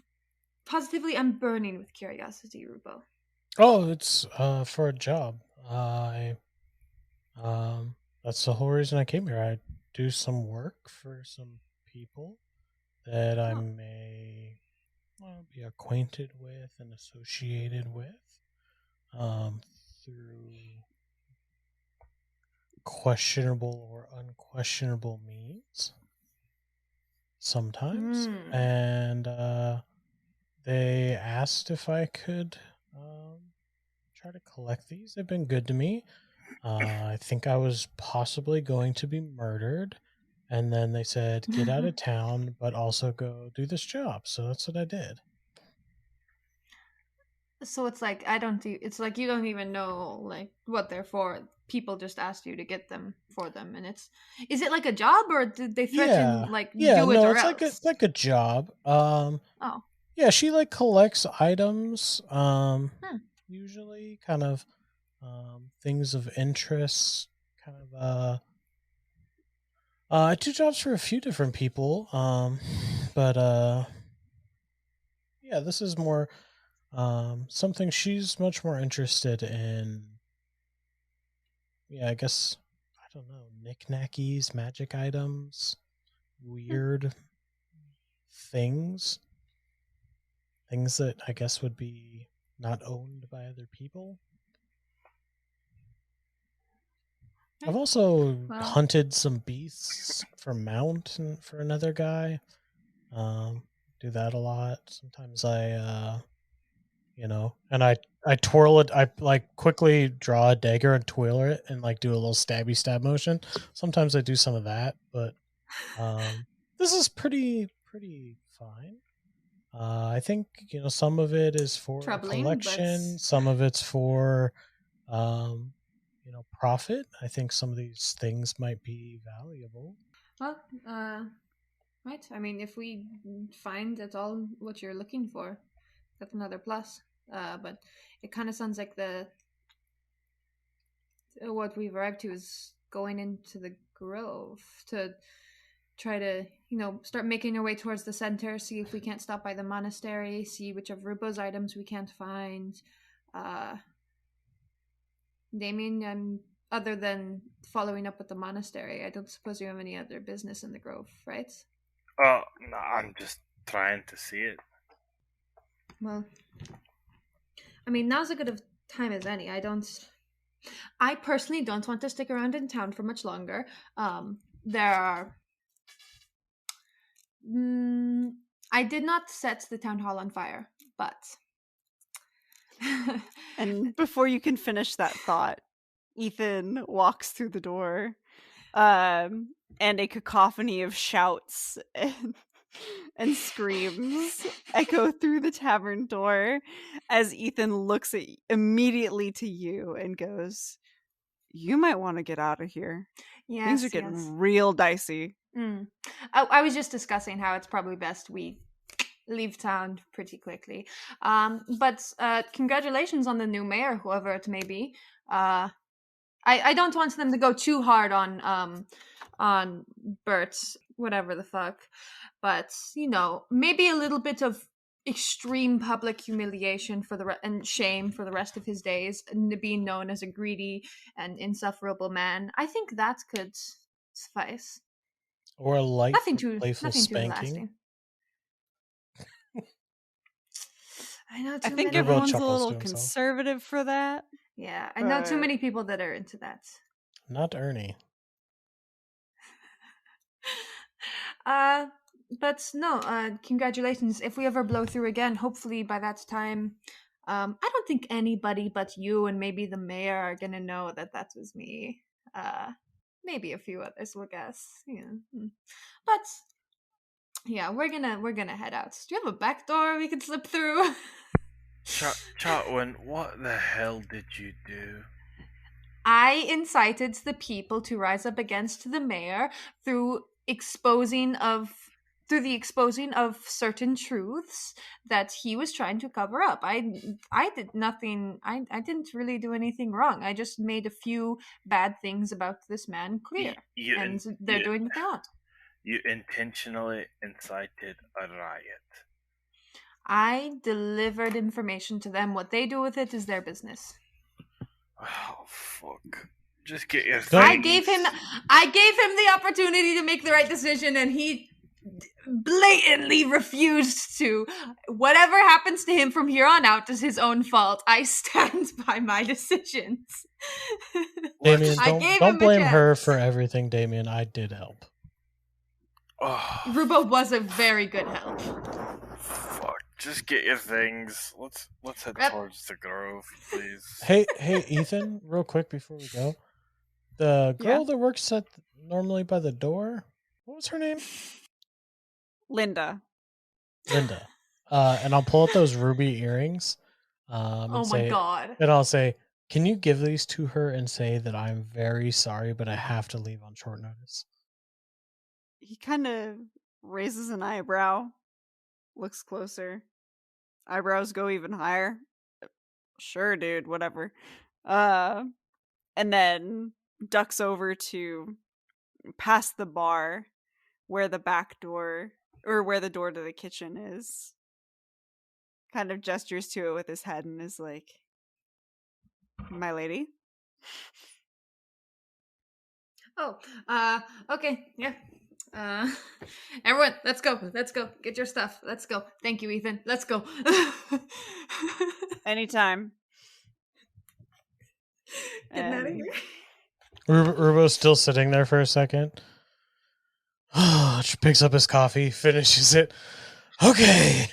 positively I'm burning with curiosity, Rubo. Oh, it's for a job. I that's the whole reason I came here. I do some work for some people that I may be acquainted with and associated with through questionable or unquestionable means sometimes. And they asked if I could try to collect these. They've been good to me. I think I was possibly going to be murdered. And then they said, get out of town, but also go do this job. So that's what I did. So it's like it's like you don't even know like what they're for. People just asked you to get them for them, and is it like a job, or did they threaten like do it no, or it's else? like a job. Oh. Yeah, she like collects items, usually kind of things of interest, kind of I do jobs for a few different people, but yeah, this is more something she's much more interested in. Yeah, I guess I don't know, knickknackies, magic items, weird things that I guess would be not owned by other people. I've also hunted some beasts for mount and for another guy. Do that a lot. Sometimes I and I twirl it. I like quickly draw a dagger and twirl it and like do a little stabby stab motion. Sometimes I do some of that, but this is pretty fine. I think some of it is for collection, some of it's for profit. I think some of these things might be valuable. Well, right. I mean, if we find that's all what you're looking for, that's another plus. But it kind of sounds like what we've arrived to is going into the grove to try to start making our way towards the center, see if we can't stop by the monastery, see which of Rubo's items we can't find. Damian, other than following up with the monastery, I don't suppose you have any other business in the grove, right? Oh, no, I'm just trying to see it. Well, I mean, now's as good a time as any. I personally don't want to stick around in town for much longer. There are... I did not set the town hall on fire, but... And before you can finish that thought, Ethan walks through the door, and a cacophony of shouts and screams echo through the tavern door as Ethan looks immediately to you and goes, "You might want to get out of here. Yes, things are getting real dicey." I was just discussing how it's probably best we leave town pretty quickly. But congratulations on the new mayor, whoever it may be. I don't want them to go too hard on Bert, whatever the fuck. But maybe a little bit of extreme public humiliation and shame for the rest of his days, and being known as a greedy and insufferable man. I think that could suffice. Or a light, playful nothing spanking. I think everyone's a little conservative for that. Yeah, I know too many people that are into that. Not Ernie. But no, congratulations. If we ever blow through again, hopefully by that time, I don't think anybody but you and maybe the mayor are gonna know that was me. Maybe a few others will guess. But yeah, we're gonna head out. Do you have a back door we could slip through? Chatwin, what the hell did you do? I incited the people to rise up against the mayor through the exposing of certain truths that he was trying to cover up. I did nothing. I didn't really do anything wrong. I just made a few bad things about this man clear, and they're doing what they want. You intentionally incited a riot. I delivered information to them. What they do with it is their business. Oh fuck! Just get your. I gave him the opportunity to make the right decision, and he blatantly refused to. Whatever happens to him from here on out is his own fault. I stand by my decisions. Damian, don't blame her for everything, Damian. I did help. Oh, Rubo was a very good help. Fuck! Just get your things. Let's head towards the grove, please. Hey, Ethan, real quick before we go. The girl that works normally by the door, what was her name? Linda. And I'll pull out those ruby earrings. My god. And I'll say, can you give these to her and say that I'm very sorry, but I have to leave on short notice? He kind of raises an eyebrow, looks closer. Eyebrows go even higher. Sure, dude, whatever. And then ducks over to past the bar where the back door, or where the door to the kitchen is. Kind of gestures to it with his head and is like, my lady? Oh, okay, yeah. Everyone, let's go. Get your stuff. Let's go. Thank you, Ethan. Let's go. Anytime. Getting out of here. Rubo's still sitting there for a second. She picks up his coffee, finishes it. Okay.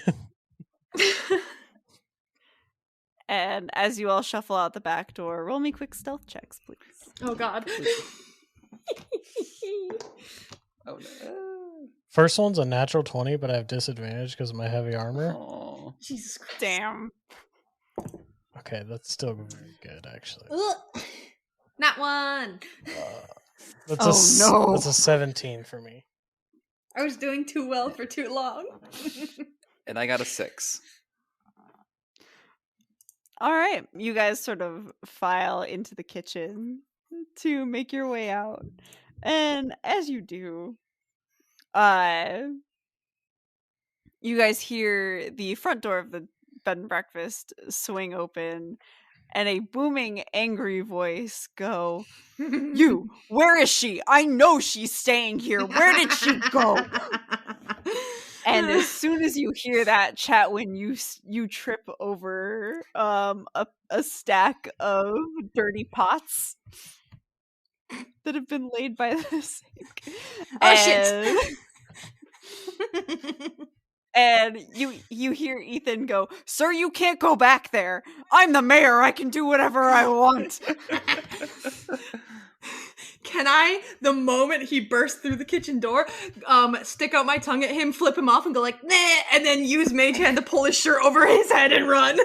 And as you all shuffle out the back door, roll me quick stealth checks, please. Oh god. Oh no. First one's a natural 20, but I have disadvantage because of my heavy armor. Oh. Jesus Christ. Damn. Okay, that's still very good, actually. Not one. That's a 17 for me. I was doing too well for too long. And I got a 6. All right, you guys sort of file into the kitchen to make your way out. And as you do, you guys hear the front door of the bed and breakfast swing open and a booming, angry voice go, "You, where is she? I know she's staying here. Where did she go?" And as soon as you hear that, Chatwin, you trip over a stack of dirty pots that have been laid by the sink. Oh shit! And you hear Ethan go, "Sir, you can't go back there. I'm the mayor. I can do whatever I want." Can I, the moment he bursts through the kitchen door, stick out my tongue at him, flip him off, and go like, "Nah," and then use Mage Hand to pull his shirt over his head and run?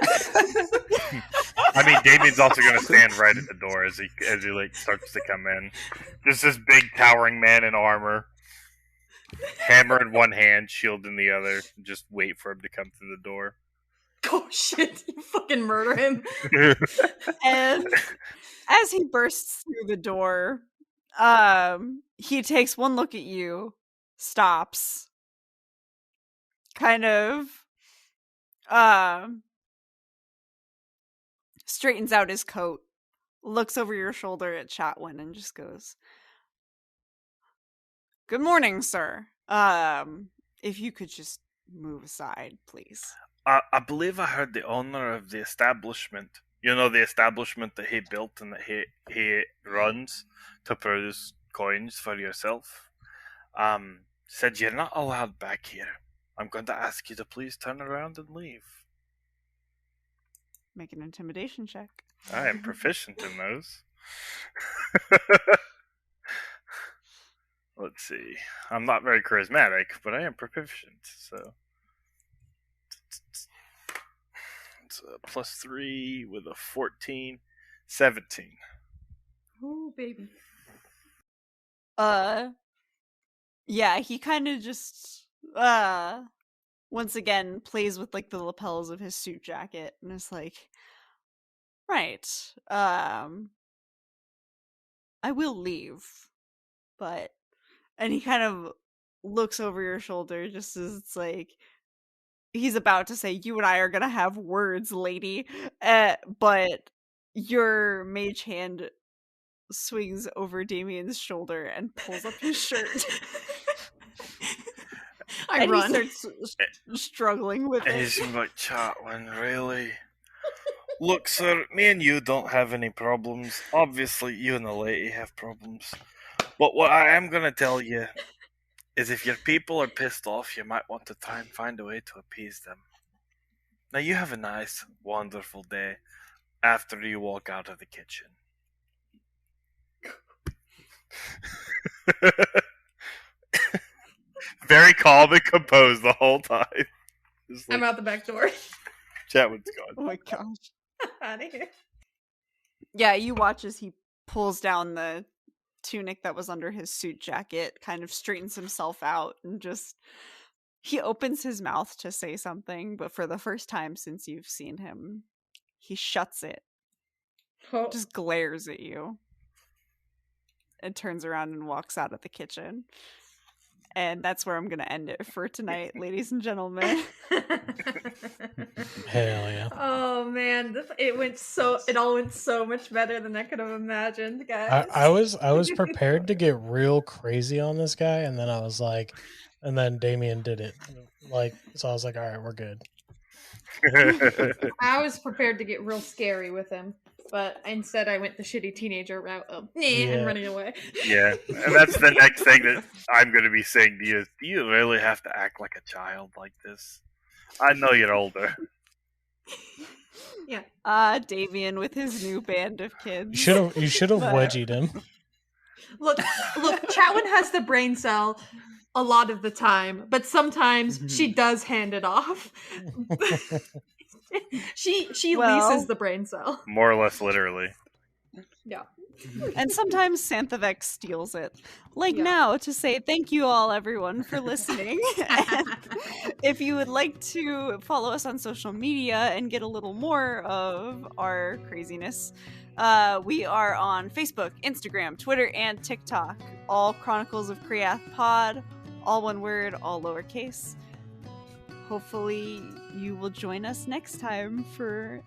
I mean, Damien's also going to stand right at the door as he like starts to come in. Just this big towering man in armor, hammer in one hand, shield in the other. Just wait for him to come through the door. Oh shit! You fucking murder him. And as he bursts through the door, he takes one look at you, stops, kind of straightens out his coat, looks over your shoulder at Chatwin, and just goes, "Good morning, sir. If you could just move aside, please." I believe I heard the owner of the establishment, the establishment that he built and that he runs to produce coins for yourself, said you're not allowed back here. I'm going to ask you to please turn around and leave. Make an intimidation check. I am proficient in those. Let's see. I'm not very charismatic, but I am proficient, so. It's a +3 with a 14. 17. Ooh, baby. Yeah, he kind of just, once again plays with, like, the lapels of his suit jacket and is like, right, I will leave, but, and he kind of looks over your shoulder just as it's like, he's about to say, you and I are gonna have words, lady, but your mage hand swings over Damian's shoulder and pulls up his shirt. I and run. he starts struggling with And it. he's like, Chatwin, really? Look, sir, me and you don't have any problems. Obviously, you and the lady have problems. But what I am going to tell you is if your people are pissed off, you might want to try and find a way to appease them. Now, you have a nice, wonderful day after you walk out of the kitchen. Very calm and composed the whole time. Just like, I'm out the back door. Chatwin's gone. Oh my gosh. Out of here. Yeah, you watch as he pulls down the tunic that was under his suit jacket, kind of straightens himself out, and just he opens his mouth to say something, but for the first time since you've seen him, he shuts it, Oh. just glares at you, and turns around and walks out of the kitchen. And that's where I'm going to end it for tonight, ladies and gentlemen. Hell yeah. Oh man, it all went so much better than I could have imagined, guys. I was prepared to get real crazy on this guy, and then I was like, and then Damian did it. Like, so I was like, all right, we're good. I was prepared to get real scary with him, but instead I went the shitty teenager route of and running away. Yeah, and that's the next thing that I'm going to be saying to you is, do you really have to act like a child like this? I know you're older. Yeah. Damian with his new band of kids. You should have But- wedgied him. Look, Chatwin has the brain cell a lot of the time, but sometimes she does hand it off. she Well- leases the brain cell. More or less literally. Yeah. And sometimes Santhavek steals it. Like Yeah. now, to say thank you all, everyone, for listening. And if you would like to follow us on social media and get a little more of our craziness, we are on Facebook, Instagram, Twitter, and TikTok. All Chronicles of Kriath Pod, all one word, all lowercase. Hopefully you will join us next time for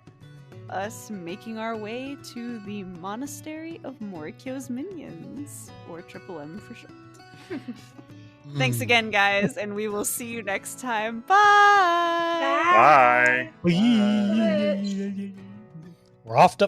us making our way to the Monastery of Morikyo's Minions, or Triple M for short. Thanks again, guys, and we will see you next time. Bye! Bye. We're off to